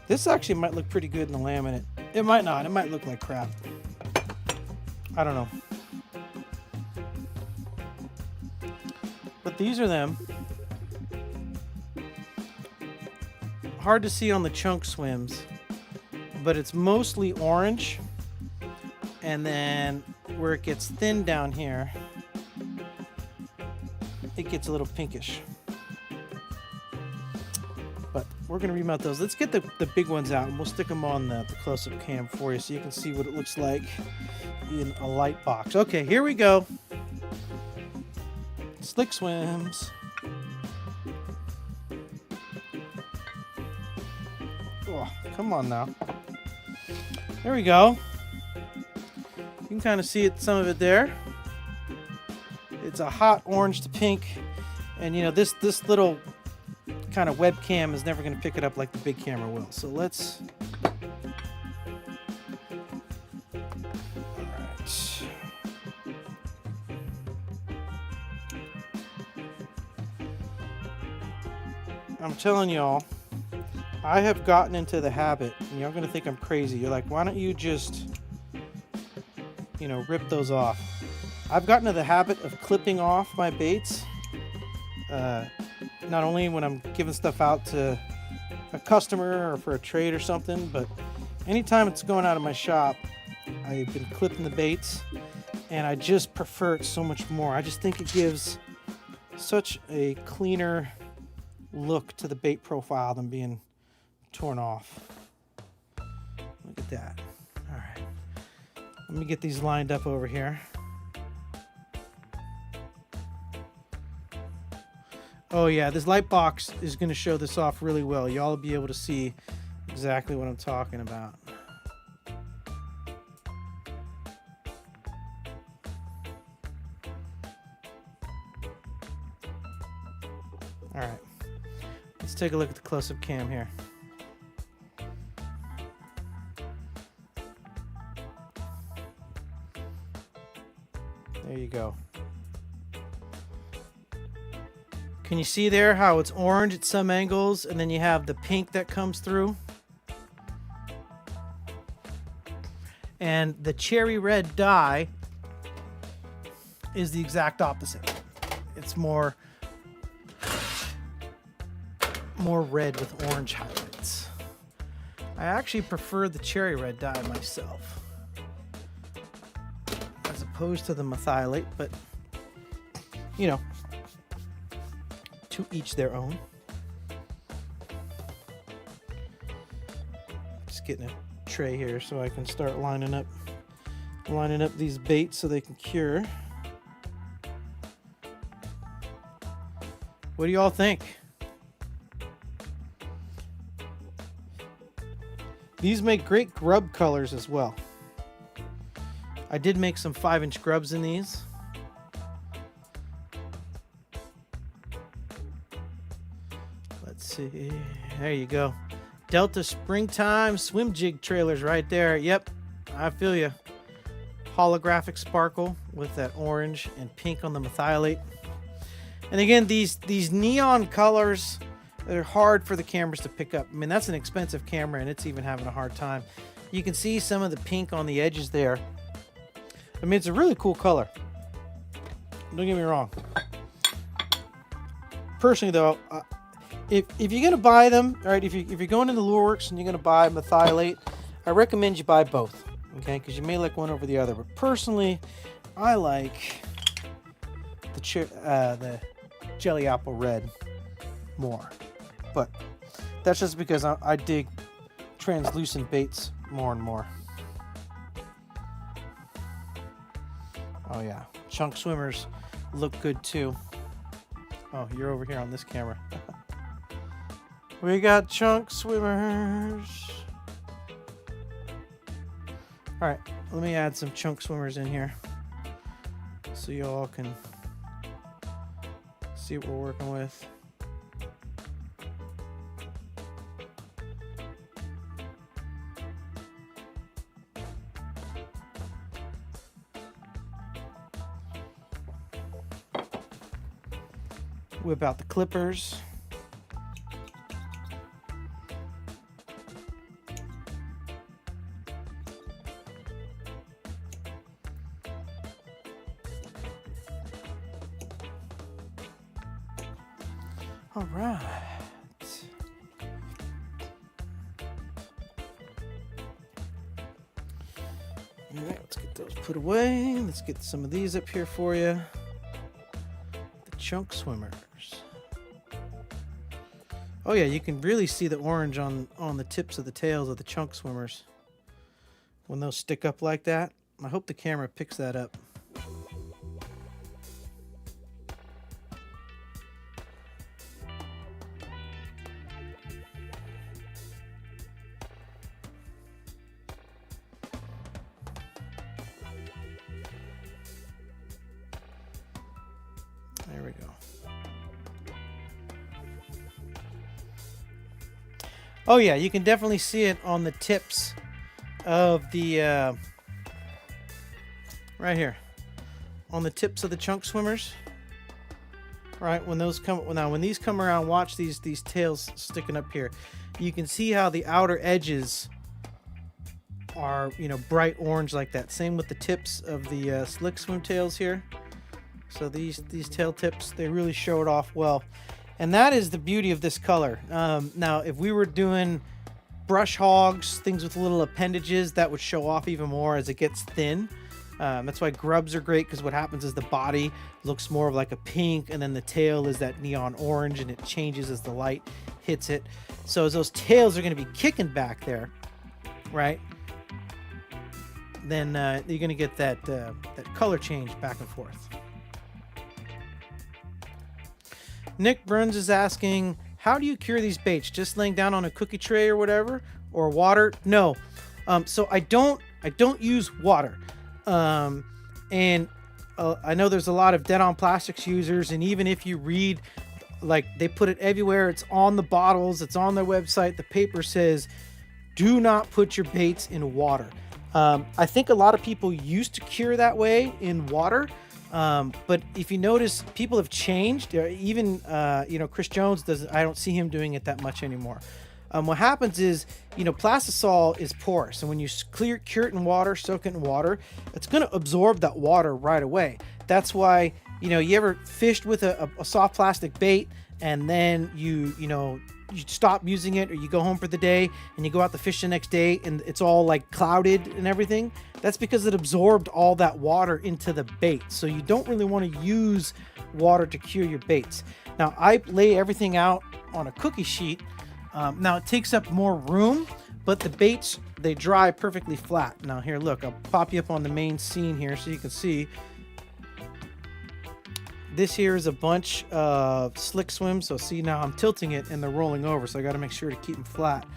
This actually might look pretty good in the laminate. It might not. It might look like crap. I don't know. But these are them. Hard to see on the chunk swims, but it's mostly orange. And then where it gets thin down here, it gets a little pinkish. But we're going to remount those. Let's get the big ones out, and we'll stick them on the close-up cam for you so you can see what it looks like in a light box. Okay, here we go. Slick swims. Oh, come on now. There we go. You can kind of see it, some of it there. It's a hot orange to pink, and this little kind of webcam is never going to pick it up like the big camera will. So let's. All right. I'm telling y'all, I have gotten into the habit, and y'all going to think I'm crazy. You're like, why don't you just, rip those off? I've gotten into the habit of clipping off my baits. Not only when I'm giving stuff out to a customer or for a trade or something, but anytime it's going out of my shop, I've been clipping the baits, and I just prefer it so much more. I just think it gives such a cleaner look to the bait profile than being torn off. Look at that. All right. Let me get these lined up over here. Oh yeah, this light box is going to show this off really well. Y'all will be able to see exactly what I'm talking about. All right, let's take a look at the close-up cam here. There you go. Can you see there how it's orange at some angles and then you have the pink that comes through? And the cherry red dye is the exact opposite. It's more red with orange highlights. I actually prefer the cherry red dye myself as opposed to the methylate, but you know, to each their own. Just getting a tray here so I can start lining up these baits so they can cure. What do y'all think? These make great grub colors as well. I did make some 5-inch grubs in these. Let's see. There you go. Delta Springtime swim jig trailers right there. Yep, I feel you. Holographic sparkle with that orange and pink on the methylate. And again, these neon colors, they're hard for the cameras to pick up. I mean, that's an expensive camera and it's even having a hard time. You can see some of the pink on the edges there. I mean, it's a really cool color. Don't get me wrong. Personally though, if you're gonna buy them, all right, if you're going into Lure Works and you're gonna buy methylate, I recommend you buy both, okay? Because you may like one over the other. But personally, I like the jelly apple red more. But that's just because I dig translucent baits more and more. Oh yeah, chunk swimmers look good too. Oh, you're over here on this camera. We got chunk swimmers. All right, let me add some chunk swimmers in here so you all can see what we're working with. Whip out the clippers. All right. All right, let's get those put away. Let's get some of these up here for you. The chunk swimmers. Oh yeah, you can really see the orange on the tips of the tails of the chunk swimmers when those stick up like that. I hope the camera picks that up. There we go. Oh yeah, you can definitely see it on the tips of the right here, on the tips of the chunk swimmers. Right, when those come now, when these come around, watch these tails sticking up here. You can see how the outer edges are, you know, bright orange like that. Same with the tips of the slick swim tails here. So these tail tips, they really show it off well. And that is the beauty of this color. Now, if we were doing brush hogs, things with little appendages, that would show off even more as it gets thin. That's why grubs are great, because what happens is the body looks more of like a pink, and then the tail is that neon orange, and it changes as the light hits it. So as those tails are going to be kicking back there, right, then you're going to get that color change back and forth. Nick Burns is asking, how do you cure these baits? Just laying down on a cookie tray or whatever, or water? No. So I don't use water. I know there's a lot of Dead on Plastics users, and even if you read, like, they put it everywhere, it's on the bottles, it's on their website, the paper says, do not put your baits in water. I think a lot of people used to cure that way in water, But if you notice, people have changed. Even Chris Jones doesn't. I don't see him doing it that much anymore. What happens is, plastisol is porous, and when you cure it in water, soak it in water, it's going to absorb that water right away. That's why, you ever fished with a soft plastic bait, and then you stop using it, or you go home for the day and you go out to fish the next day and it's all like clouded and everything. That's because it absorbed all that water into the bait. So you don't really want to use water to cure your baits. Now I lay everything out on a cookie sheet. Now it takes up more room, but the baits, they dry perfectly flat. Now here, look, I'll pop you up on the main scene here so you can see. This here is a bunch of slick swims. So see, now I'm tilting it and they're rolling over, so I got to make sure to keep them flat.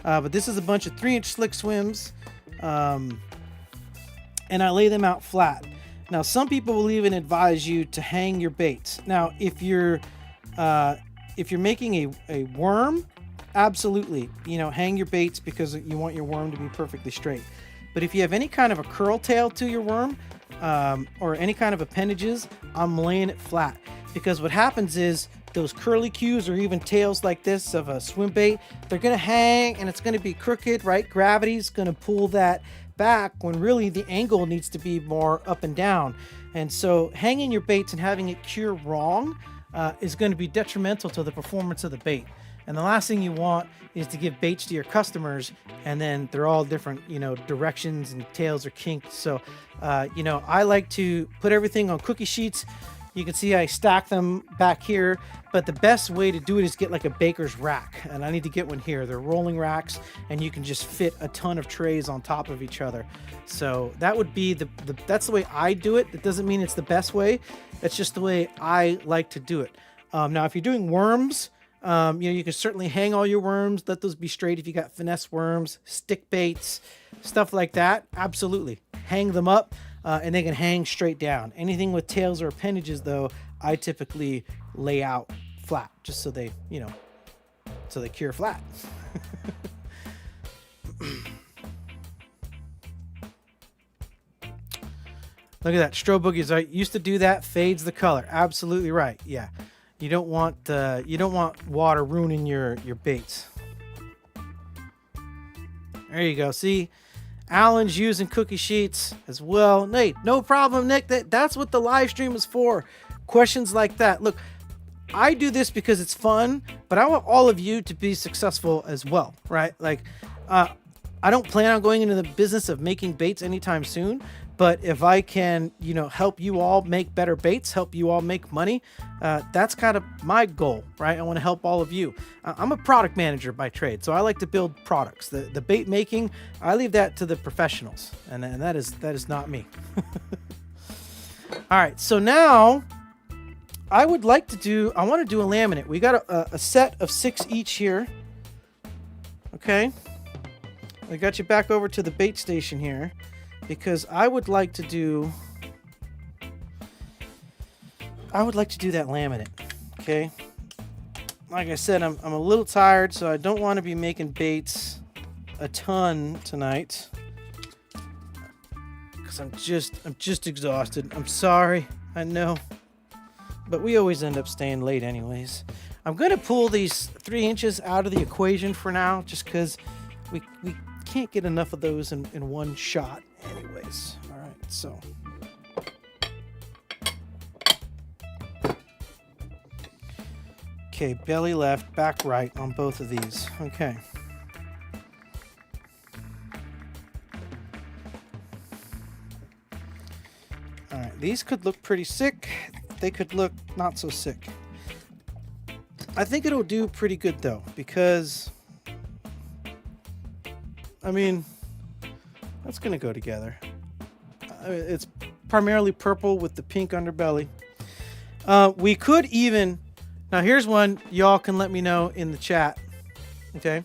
But this is a bunch of 3-inch slick swims, and I lay them out flat. Now some people will even advise you to hang your baits. Now if you're making a worm, absolutely, hang your baits because you want your worm to be perfectly straight. But if you have any kind of a curl tail to your worm, or any kind of appendages, I'm laying it flat, because what happens is those curly cues or even tails like this of a swim bait, they're going to hang and it's going to be crooked, right? Gravity's going to pull that back when really the angle needs to be more up and down. And so hanging your baits and having it cure wrong is going to be detrimental to the performance of the bait. And the last thing you want is to give baits to your customers and then they're all different, directions and tails are kinked. So, I like to put everything on cookie sheets. You can see I stack them back here, but the best way to do it is get like a baker's rack. And I need to get one here. They're rolling racks and you can just fit a ton of trays on top of each other. So that would be that's the way I do it. It doesn't mean it's the best way. It's just the way I like to do it. Now, if you're doing worms, you can certainly hang all your worms, let those be straight. If you got finesse worms, stick baits, stuff like that, absolutely hang them up, and they can hang straight down. Anything with tails or appendages, though, I typically lay out flat, just so they, so they cure flat. Look at that, strobe boogies. I used to do that. Fades the color. Absolutely right. Yeah. You don't want water ruining your baits. There you go. See, Alan's using cookie sheets as well. Nate, no problem, Nick. That's what the live stream is for. Questions like that. Look, I do this because it's fun, but I want all of you to be successful as well, right? Like, I don't plan on going into the business of making baits anytime soon. But if I can, help you all make better baits, help you all make money, that's kind of my goal, right? I want to help all of you. I'm a product manager by trade, so I like to build products. The bait making, I leave that to the professionals, and that is not me. All right, so now I want to do a laminate. We got a set of 6 each here. Okay, I got you back over to the bait station here, because I would like to do that laminate. Okay, like I said, I'm a little tired, so I don't want to be making baits a ton tonight, because I'm just exhausted. I'm sorry, I know, but we always end up staying late anyways. I'm gonna pull these 3 inches out of the equation for now, just because we can't get enough of those in one shot anyways. All right, so okay, belly left, back right on both of these. Okay, all right, these could look pretty sick. They could look not so sick. I think it'll do pretty good though, because I mean, that's gonna go together. It's primarily purple with the pink underbelly. We could even, now here's one y'all can let me know in the chat, okay?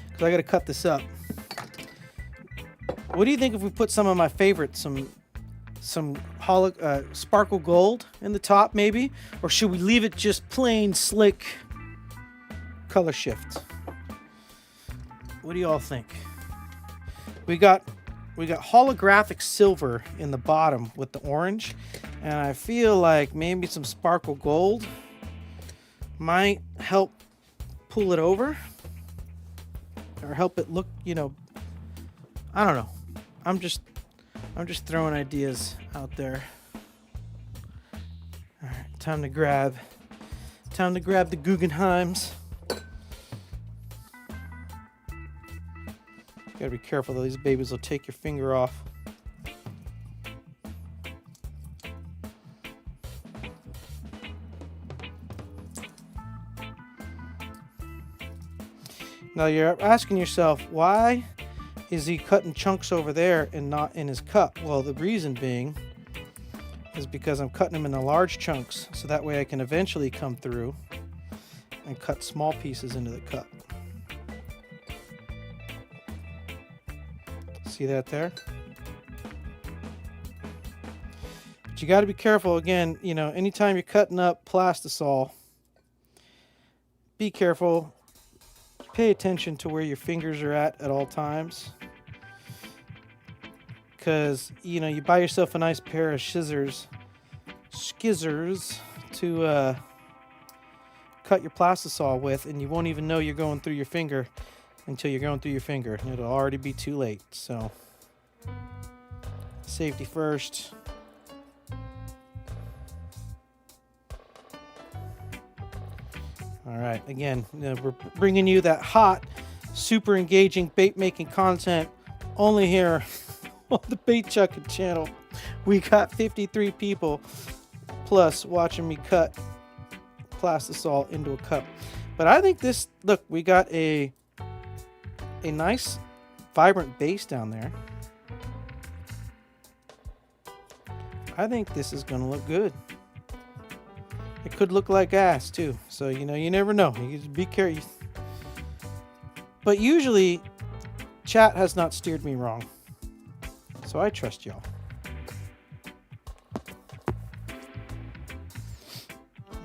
Because I gotta cut this up. What do you think if we put some of my favorites, some sparkle gold in the top maybe? Or should we leave it just plain slick color shift? What do you all think? We got we got holographic silver in the bottom with the orange, and I feel like maybe some sparkle gold might help pull it over or help it look, you know, I don't know. I'm just throwing ideas out there. All right, time to grab the Guggenheims. Gotta be careful though, these babies will take your finger off. Now you're asking yourself, why is he cutting chunks over there and not in his cup? Well, the reason being is because I'm cutting them in the large chunks, so that way I can eventually come through and cut small pieces into the cup. See that there? But you got to be careful again, you know, anytime you're cutting up plastisol, be careful. Pay attention to where your fingers are at all times. Because, you know, you buy yourself a nice pair of skizzers to cut your plastisol with, and you won't even know you're going through your finger until you're going through your finger. It'll already be too late. So, safety first. All right, again, you know, we're bringing you that hot, super engaging bait making content only here on the Bait Chucking channel. We got 53 people plus watching me cut plastisol into a cup. But I think this, look, we got a nice vibrant base down there. I think this is gonna look good. It could look like ass too, so you know, you never know. You just be careful. But usually chat has not steered me wrong, so I trust y'all.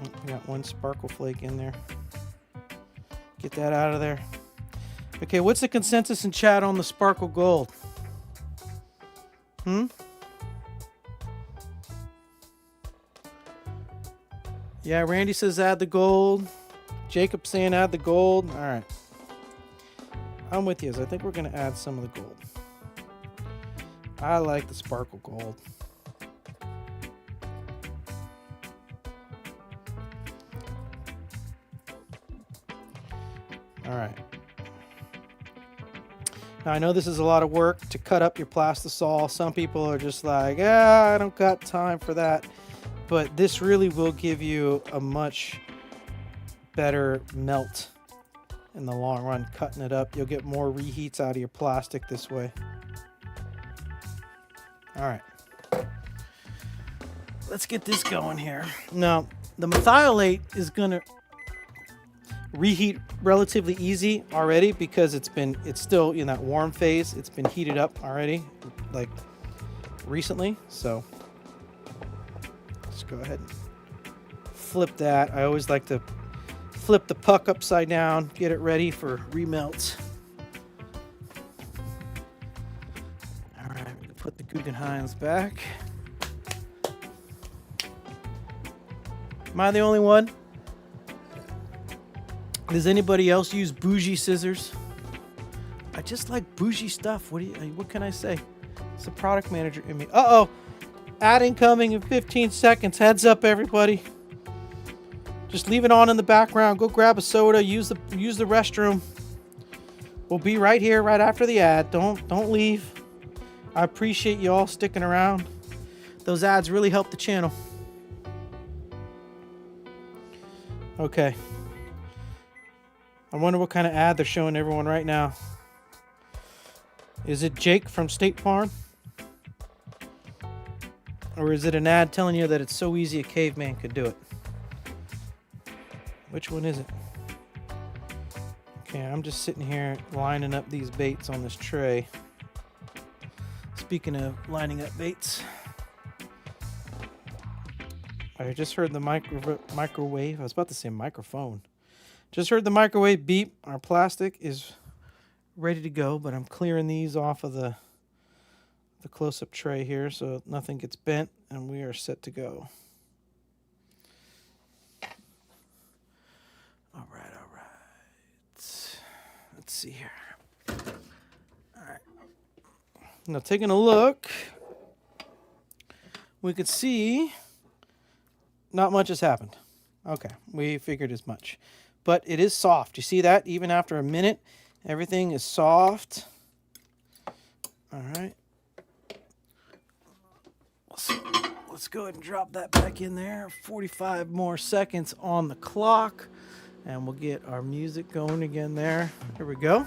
I got one sparkle flake in there. Get that out of there. Okay, what's the consensus in chat on the sparkle gold? Yeah, Randy says add the gold. Jacob saying add the gold. All right. I'm with you. I think we're going to add some of the gold. I like the sparkle gold. All right. Now, I know this is a lot of work to cut up your plastisol. Some people are just like, I don't got time for that. But this really will give you a much better melt in the long run, cutting it up. You'll get more reheats out of your plastic this way. All right. Let's get this going here. Now, the methylate is going to reheat relatively easy already because it's still in that warm phase. It's been heated up already, like recently, so go ahead and flip that. I always like to flip the puck upside down, get it ready for remelt. All right, we can put the Guggenheims back. Am I the only one? Does anybody else use bougie scissors? I just like bougie stuff. What can I say? It's the product manager in me. Uh-oh. Ad incoming in 15 seconds. Heads up, everybody. Just leave it on in the background. Go grab a soda. Use the restroom. We'll be right here, right after the ad. Don't leave. I appreciate you all sticking around. Those ads really help the channel. Okay. I wonder what kind of ad they're showing everyone right now. Is it Jake from State Farm? Or is it an ad telling you that it's so easy a caveman could do it? Which one is it? Okay, I'm just sitting here lining up these baits on this tray. Speaking of lining up baits, I just heard the microwave. I was about to say microphone. Just heard the microwave beep. Our plastic is ready to go, but I'm clearing these off of the the close-up tray here so nothing gets bent, and we are set to go. All right. Let's see here. All right. Now taking a look, we could see not much has happened. Okay, we figured as much. But it is soft. You see that? Even after a minute, everything is soft. All right. So let's go ahead and drop that back in there. 45 more seconds on the clock. And we'll get our music going again there. There we go.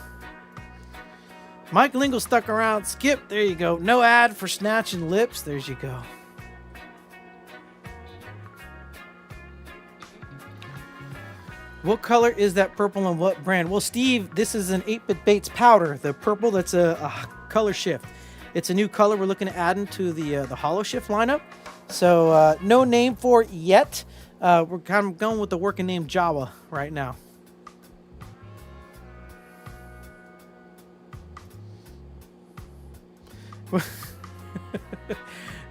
Mike Lingle stuck around. Skip. There you go. No ad for Snatching Lips. There's you go. What color is that purple and what brand? Well, Steve, this is an 8-Bit Baits powder. The purple, that's a color shift. It's a new color we're looking to add into the Hollow Shift lineup. So no name for it yet. We're kind of going with the working name Jawa right now.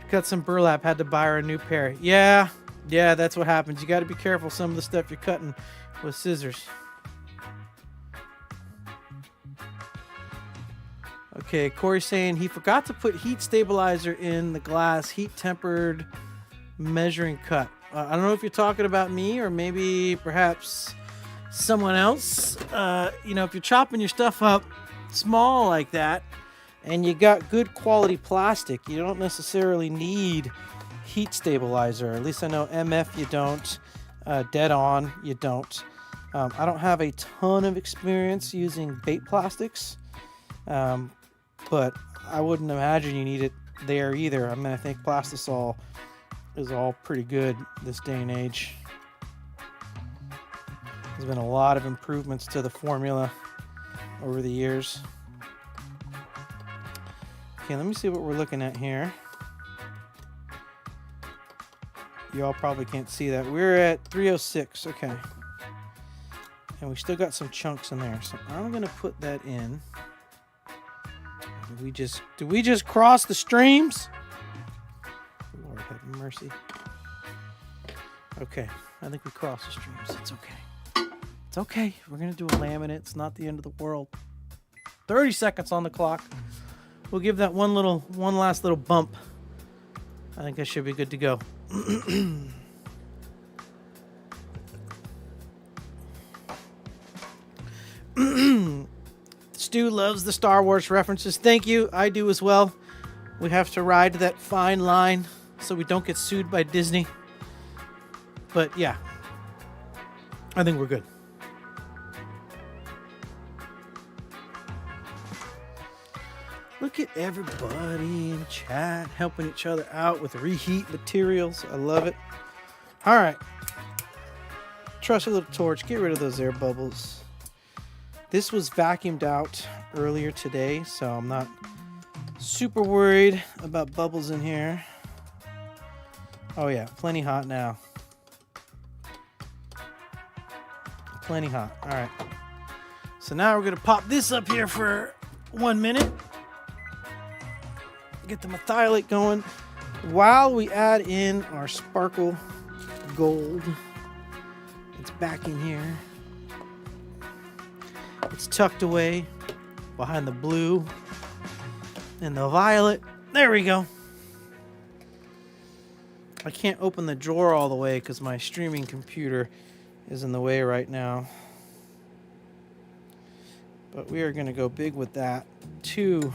Cut some burlap, had to buy her a new pair. Yeah, that's what happens. You got to be careful some of the stuff you're cutting with scissors. Okay, Corey's saying he forgot to put heat stabilizer in the glass heat tempered measuring cup. I don't know if you're talking about me or maybe perhaps someone else. You know, if you're chopping your stuff up small like that and you got good quality plastic, you don't necessarily need heat stabilizer. At least I know MF you don't. Dead On you don't. I don't have a ton of experience using bait plastics, but I wouldn't imagine you need it there either. I mean, I think Plastisol is all pretty good this day and age. There's been a lot of improvements to the formula over the years. Okay, let me see what we're looking at here. Y'all probably can't see that. We're at 306, okay. And we still got some chunks in there. So I'm gonna put that in. Did we just cross the streams? Lord have mercy. Okay, I think we crossed the streams. It's okay. It's okay. We're gonna do a laminate. It's not the end of the world. 30 seconds on the clock. We'll give that one last little bump. I think that should be good to go. Stu loves the Star Wars references. Thank you. I do as well. We have to ride that fine line so we don't get sued by Disney. But yeah, I think we're good. Look at everybody in chat helping each other out with reheat materials. I love it. All right. Trusty little torch. Get rid of those air bubbles. This was vacuumed out earlier today, so I'm not super worried about bubbles in here. Oh yeah, plenty hot now. Plenty hot. All right. So now we're going to pop this up here for 1 minute. Get the methylate going while we add in our sparkle gold. It's back in here. It's tucked away behind the blue and the violet. There we go. I can't open the drawer all the way because my streaming computer is in the way right now. But we are going to go big with that. 2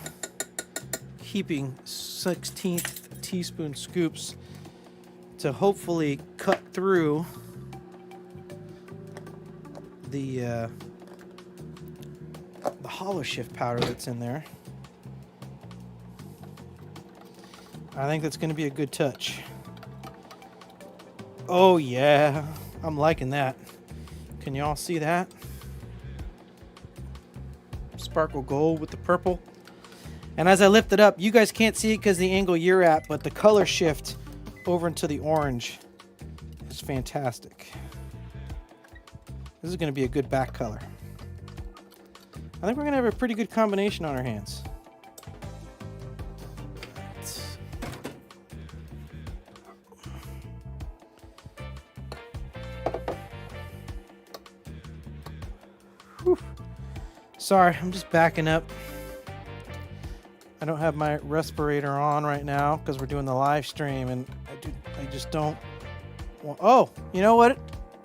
heaping 16th teaspoon scoops to hopefully cut through the hollow shift powder that's in there. I think that's going to be a good touch. Oh yeah, I'm liking that. Can y'all see that? Sparkle gold with the purple. And as I lift it up, you guys can't see it because the angle you're at, but the color shift over into the orange is fantastic. This is going to be a good back color. I think we're going to have a pretty good combination on our hands. Sorry, I'm just backing up. I don't have my respirator on right now because we're doing the live stream, and I just don't want... Oh, you know what?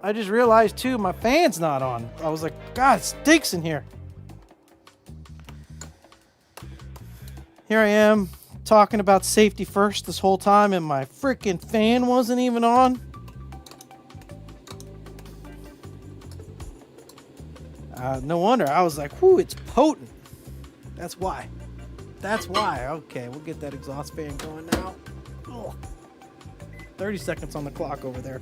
I just realized too, my fan's not on. I was like, God, it stinks in here. Here I am talking about safety first this whole time, and my freaking fan wasn't even on. No wonder. I was like, whew, it's potent. That's why. That's why. Okay, we'll get that exhaust fan going now. Oh, 30 seconds on the clock over there.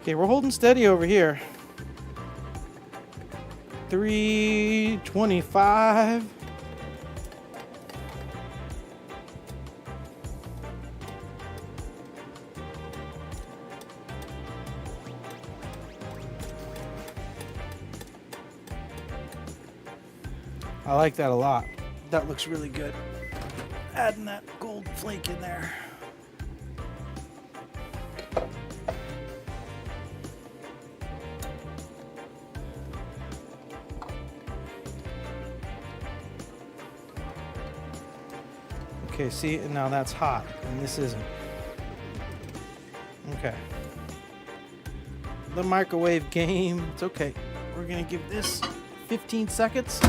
Okay, we're holding steady over here. 325. I like that a lot. That looks really good. Adding that gold flake in there. Okay, see, and now that's hot, and this isn't. Okay. The microwave game, it's okay. We're gonna give this 15 seconds.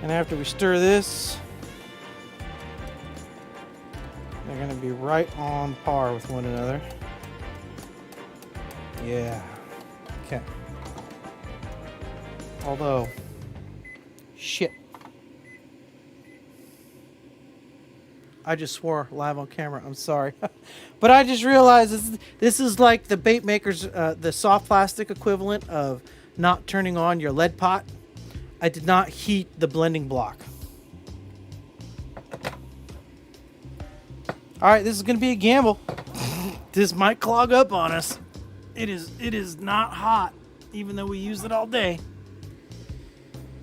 And after we stir this, they're gonna be right on par with one another. Yeah, okay. Although, shit. I just swore live on camera. I'm sorry. But I just realized this is like the bait maker's, the soft plastic equivalent of not turning on your lead pot. I did not heat the blending block. All right, this is going to be a gamble. This might clog up on us. It is not hot, even though we use it all day.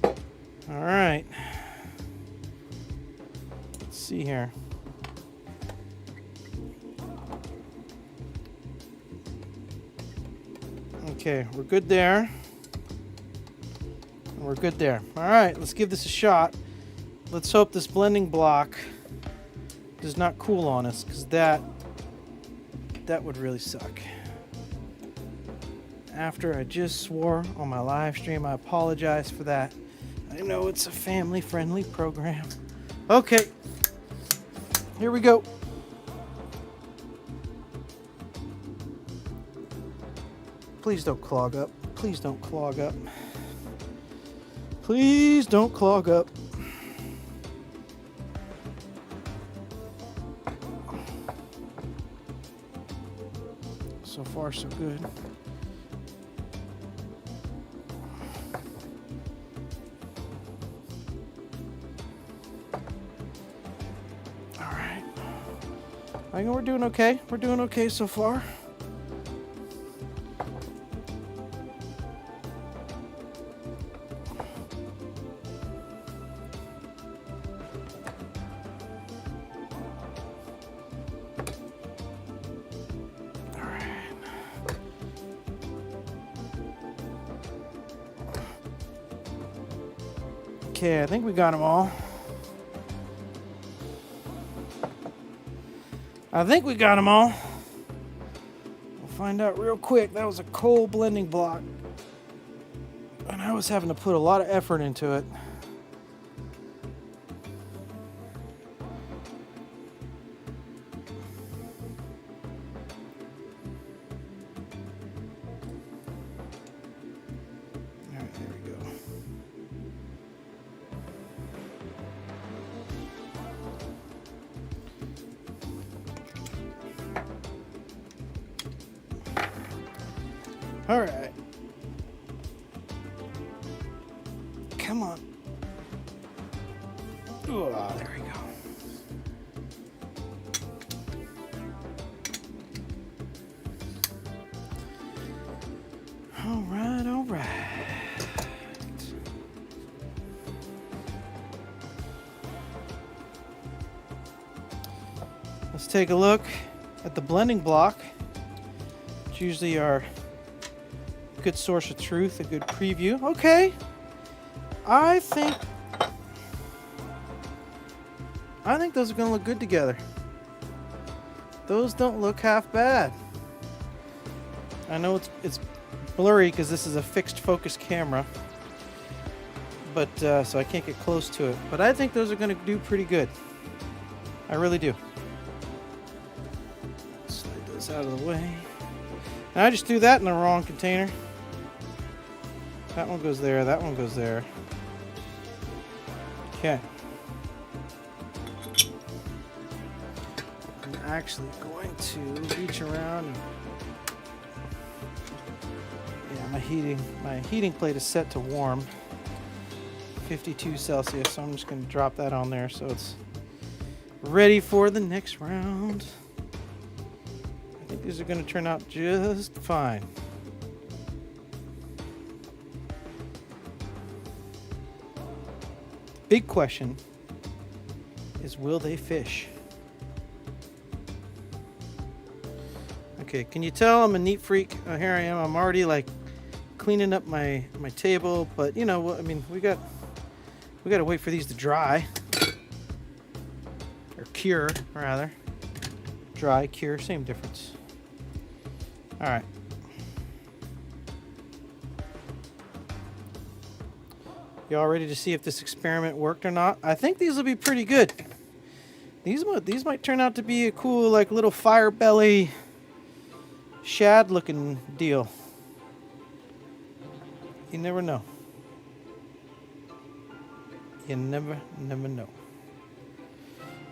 All right. Let's see here. Okay, we're good there. We're good there. All right, let's give this a shot. Let's hope this blending block does not cool on us, because that would really suck. After I just swore on my live stream, I apologize for that. I know it's a family-friendly program. Okay, here we go. Please don't clog up. Please don't clog up. Please don't clog up. So far, so good. All right. I think we're doing okay. We're doing okay so far. Okay, I think we got them all. I think we got them all. We'll find out real quick. That was a cold blending block, and I was having to put a lot of effort into it. All right, there we go. All right. Come on. Ooh, there we go. All right, all right. Let's take a look. at the blending block. It's usually our good source of truth, a good preview. Okay. I think those are going to look good together. Those don't look half bad. I know it's blurry because this is a fixed focus camera, but so I can't get close to it. But I think those are going to do pretty good. I really do. Slide those out of the way. And I just threw that in the wrong container. That one goes there. That one goes there. Okay. I'm actually going to reach around and my heating plate is set to warm, 52 Celsius, so I'm just going to drop that on there so it's ready for the next round. I think these are going to turn out just fine. Big question is, will they fish? Okay, can you tell I'm a neat freak? Here I am. I'm already like cleaning up my table, but you know what? I mean, we got to wait for these to dry or cure, rather. Dry, cure, same difference. All right. Y'all ready to see if this experiment worked or not? I think these will be pretty good. These might turn out to be a cool, like, little fire belly shad looking deal. You never know. You never know.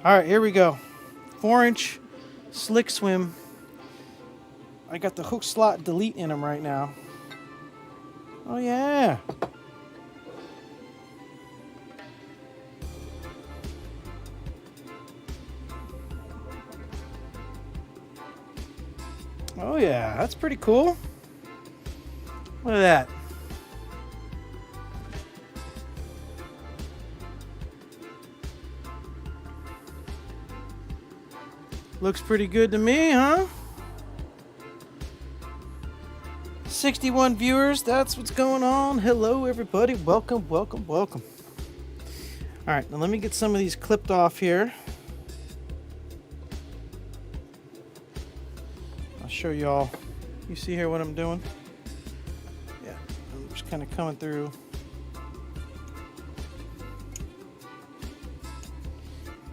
All right, here we go. 4-inch slick swim. I got the hook slot delete in them right now. Oh yeah. Oh yeah, that's pretty cool. Look at that. Looks pretty good to me, huh? 61 viewers, that's what's going on. Hello everybody, welcome. All right, now let me get some of these clipped off here. I'll show y'all. You see here what I'm doing? Yeah, I'm just kind of coming through.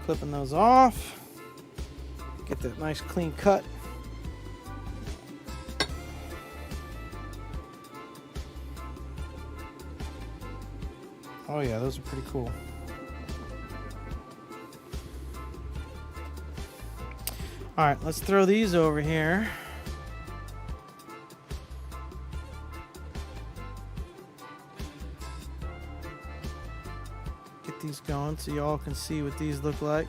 Clipping those off. Get that nice clean cut. Oh yeah, those are pretty cool. All right, let's throw these over here. Get these going so y'all can see what these look like.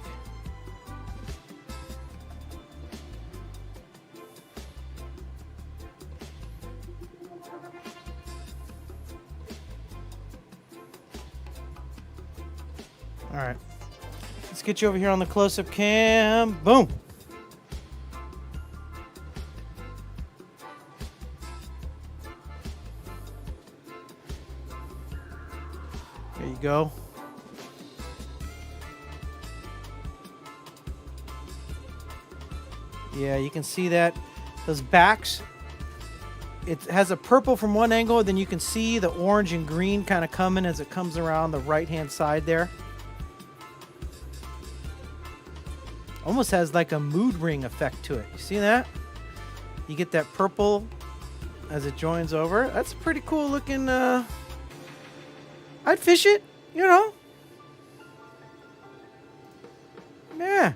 All right, let's get you over here on the close-up cam. Boom. There you go. Yeah, you can see that. Those backs, it has a purple from one angle, then you can see the orange and green kind of coming as it comes around the right-hand side there. Almost has like a mood ring effect to it. You see that? You get that purple as it joins over. That's pretty cool looking. I'd fish it, you know. Yeah.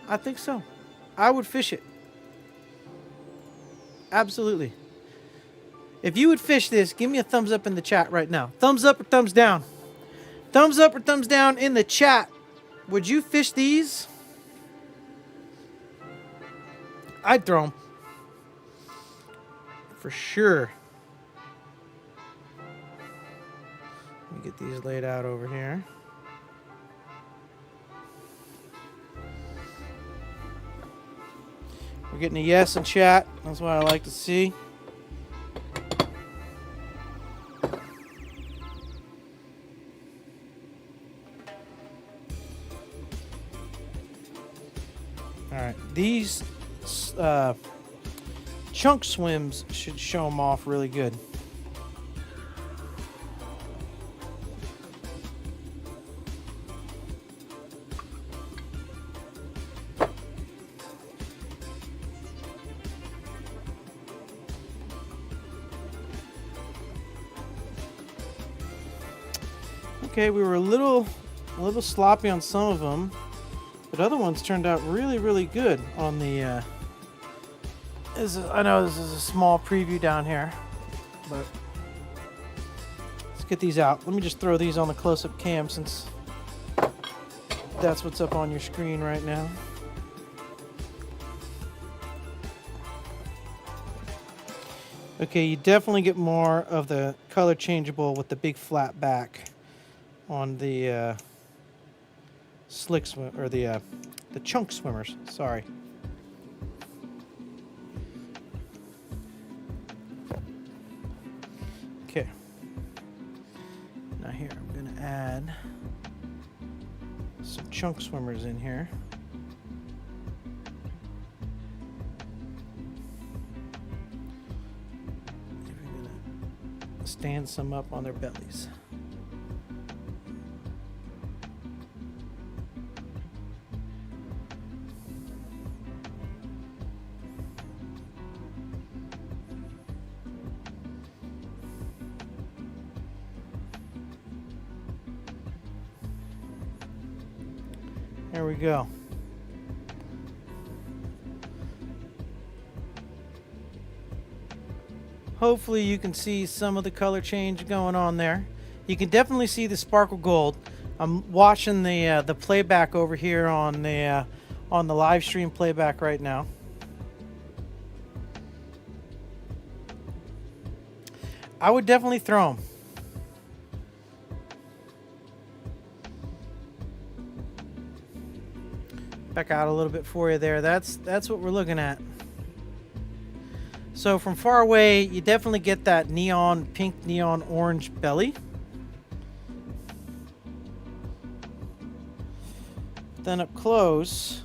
I think so. I would fish it. Absolutely. If you would fish this, give me a thumbs up in the chat right now. Thumbs up or thumbs down? Thumbs up or thumbs down in the chat. Would you fish these? I'd throw them. For sure. Let me get these laid out over here. We're getting a yes in chat. That's what I like to see. All right, these chunk swims should show them off really good. Okay, we were a little sloppy on some of them, but other ones turned out really, really good on the. I know this is a small preview down here, but let's get these out. Let me just throw these on the close-up cam since that's what's up on your screen right now. Okay, you definitely get more of the color changeable with the big flat back on the slick swim, or the chunk swimmers. Sorry. Okay. Now here I'm gonna add some chunk swimmers in here. We're gonna stand some up on their bellies. There we go. Hopefully you can see some of the color change going on there. You can definitely see the sparkle gold. I'm watching the playback over here on the live stream playback right now. I would definitely throw them. Back out a little bit for you there. That's what we're looking at. So from far away, you definitely get that neon pink, neon orange belly. Then up close,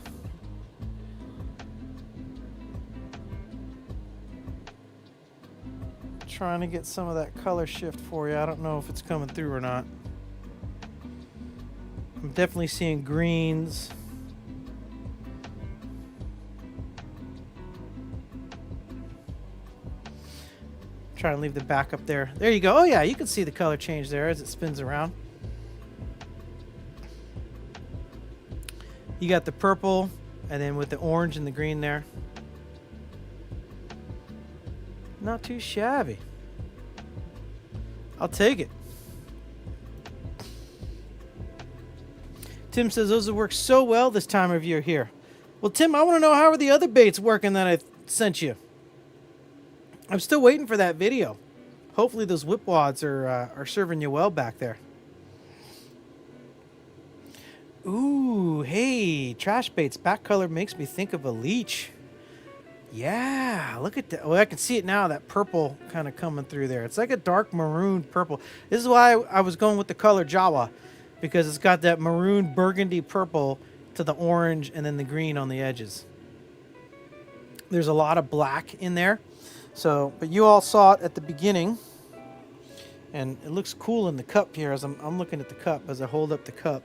trying to get some of that color shift for you. I don't know if it's coming through or not. I'm definitely seeing greens. Try and leave the back up there. There you go. Oh yeah, you can see the color change there as it spins around. You got the purple, and then with the orange and the green there. Not too shabby. I'll take it. Tim says those will work so well this time of year here. Well, Tim, I want to know how are the other baits working that I sent you. I'm still waiting for that video. Hopefully those whip wads are serving you well back there. Ooh, hey, trash baits. Back color makes me think of a leech. Yeah, look at that. Oh, I can see it now, that purple kind of coming through there. It's like a dark maroon purple. This is why I was going with the color Jawa, because it's got that maroon burgundy purple to the orange and then the green on the edges. There's a lot of black in there. So, but you all saw it at the beginning, and it looks cool in the cup here as I'm looking at the cup as I hold up the cup.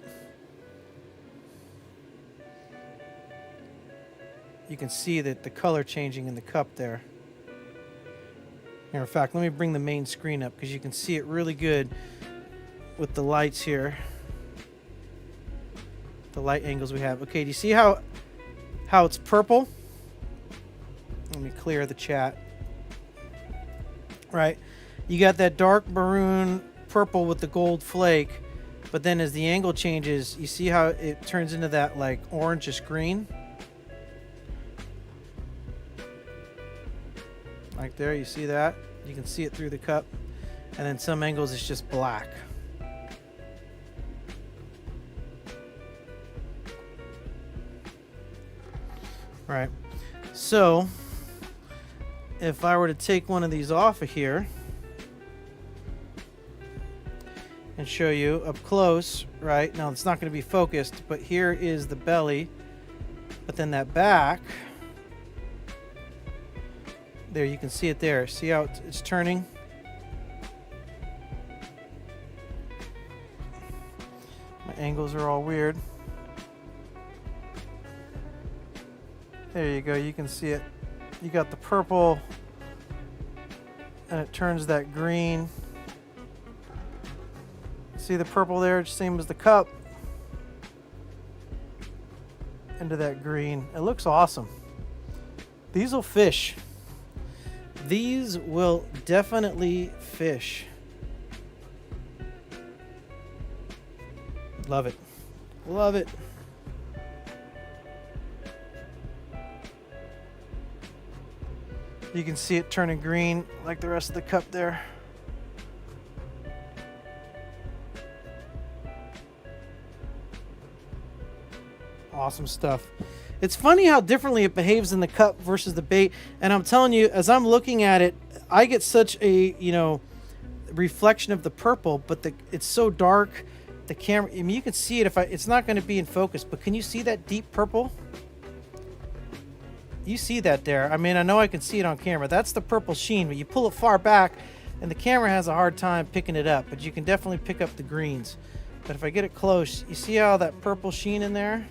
You can see that the color changing in the cup there. Here, in fact, let me bring the main screen up because you can see it really good with the lights here. The light angles we have. Okay, do you see how it's purple? Let me clear the chat. Right, you got that dark maroon purple with the gold flake, but then as the angle changes, you see how it turns into that like orangish green. Like there, you see that? You can see it through the cup. And then some angles it's just black. Right. So if I were to take one of these off of here and show you up close, right? Now it's not going to be focused, but here is the belly. But then that back, there, you can see it there. See how it's turning? My angles are all weird. There you go, you can see it. You got the purple, and it turns that green. See the purple there, same as the cup, into that green. It looks awesome. These will fish. These will definitely fish. Love it. Love it. You can see it turning green like the rest of the cup there. Awesome stuff. It's funny how differently it behaves in the cup versus the bait. And I'm telling you, as I'm looking at it, I get such a, reflection of the purple, but it's so dark. The camera, I mean, you can see it it's not going to be in focus, but can you see that deep purple? You see that there. I mean, I know I can see it on camera. That's the purple sheen, but you pull it far back and the camera has a hard time picking it up, but you can definitely pick up the greens. But if I get it close, you see how that purple sheen in there?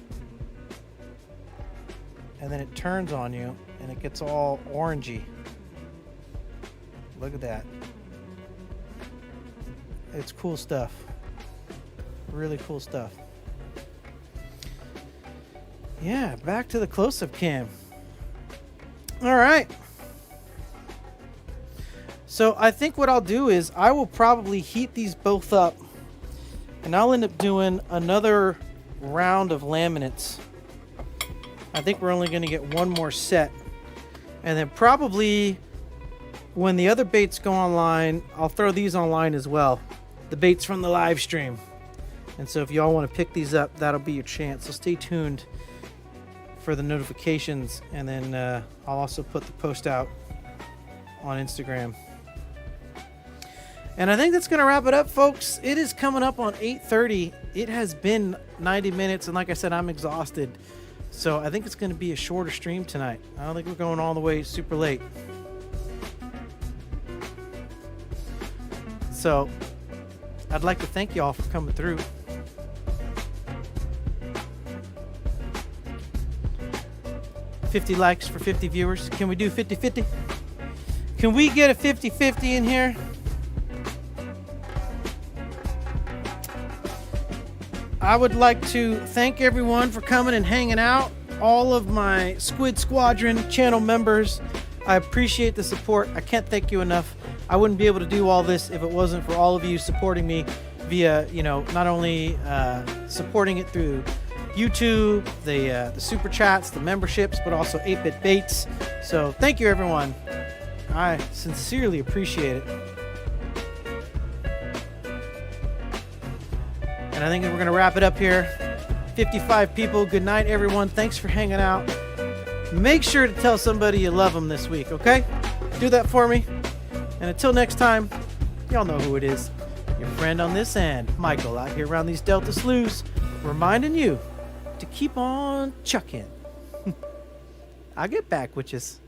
And then it turns on you and it gets all orangey. Look at that. It's cool stuff. Really cool stuff. Yeah, back to the close-up cam. All right. So I think what I'll do is I will probably heat these both up, and I'll end up doing another round of laminates. I think we're only going to get one more set, and then probably when the other baits go online, I'll throw these online as well, the baits from the live stream. And so if y'all want to pick these up, that'll be your chance. So stay tuned for the notifications, and then I'll also put the post out on Instagram. And I think that's going to wrap it up, folks. It is coming up on 8:30. It has been 90 minutes, and like I said, I'm exhausted. So I think it's going to be a shorter stream tonight. I don't think we're going all the way super late. So I'd like to thank y'all for coming through. $50 likes for 50 viewers. Can we do 50-50? Can we get a 50-50 in here? I would like to thank everyone for coming and hanging out. All of my Squid Squadron channel members, I appreciate the support. I can't thank you enough. I wouldn't be able to do all this if it wasn't for all of you supporting me via, not only supporting it through YouTube, the super chats, the memberships, but also 8-Bit Baits. So thank you, everyone. I sincerely appreciate it. And I think we're going to wrap it up here. 55 people. Good night, everyone. Thanks for hanging out. Make sure to tell somebody you love them this week, okay? Do that for me. And until next time, y'all know who it is. Your friend on this end, Michael, out here around these Delta sloughs, reminding you to keep on chucking. I'll get back with yous.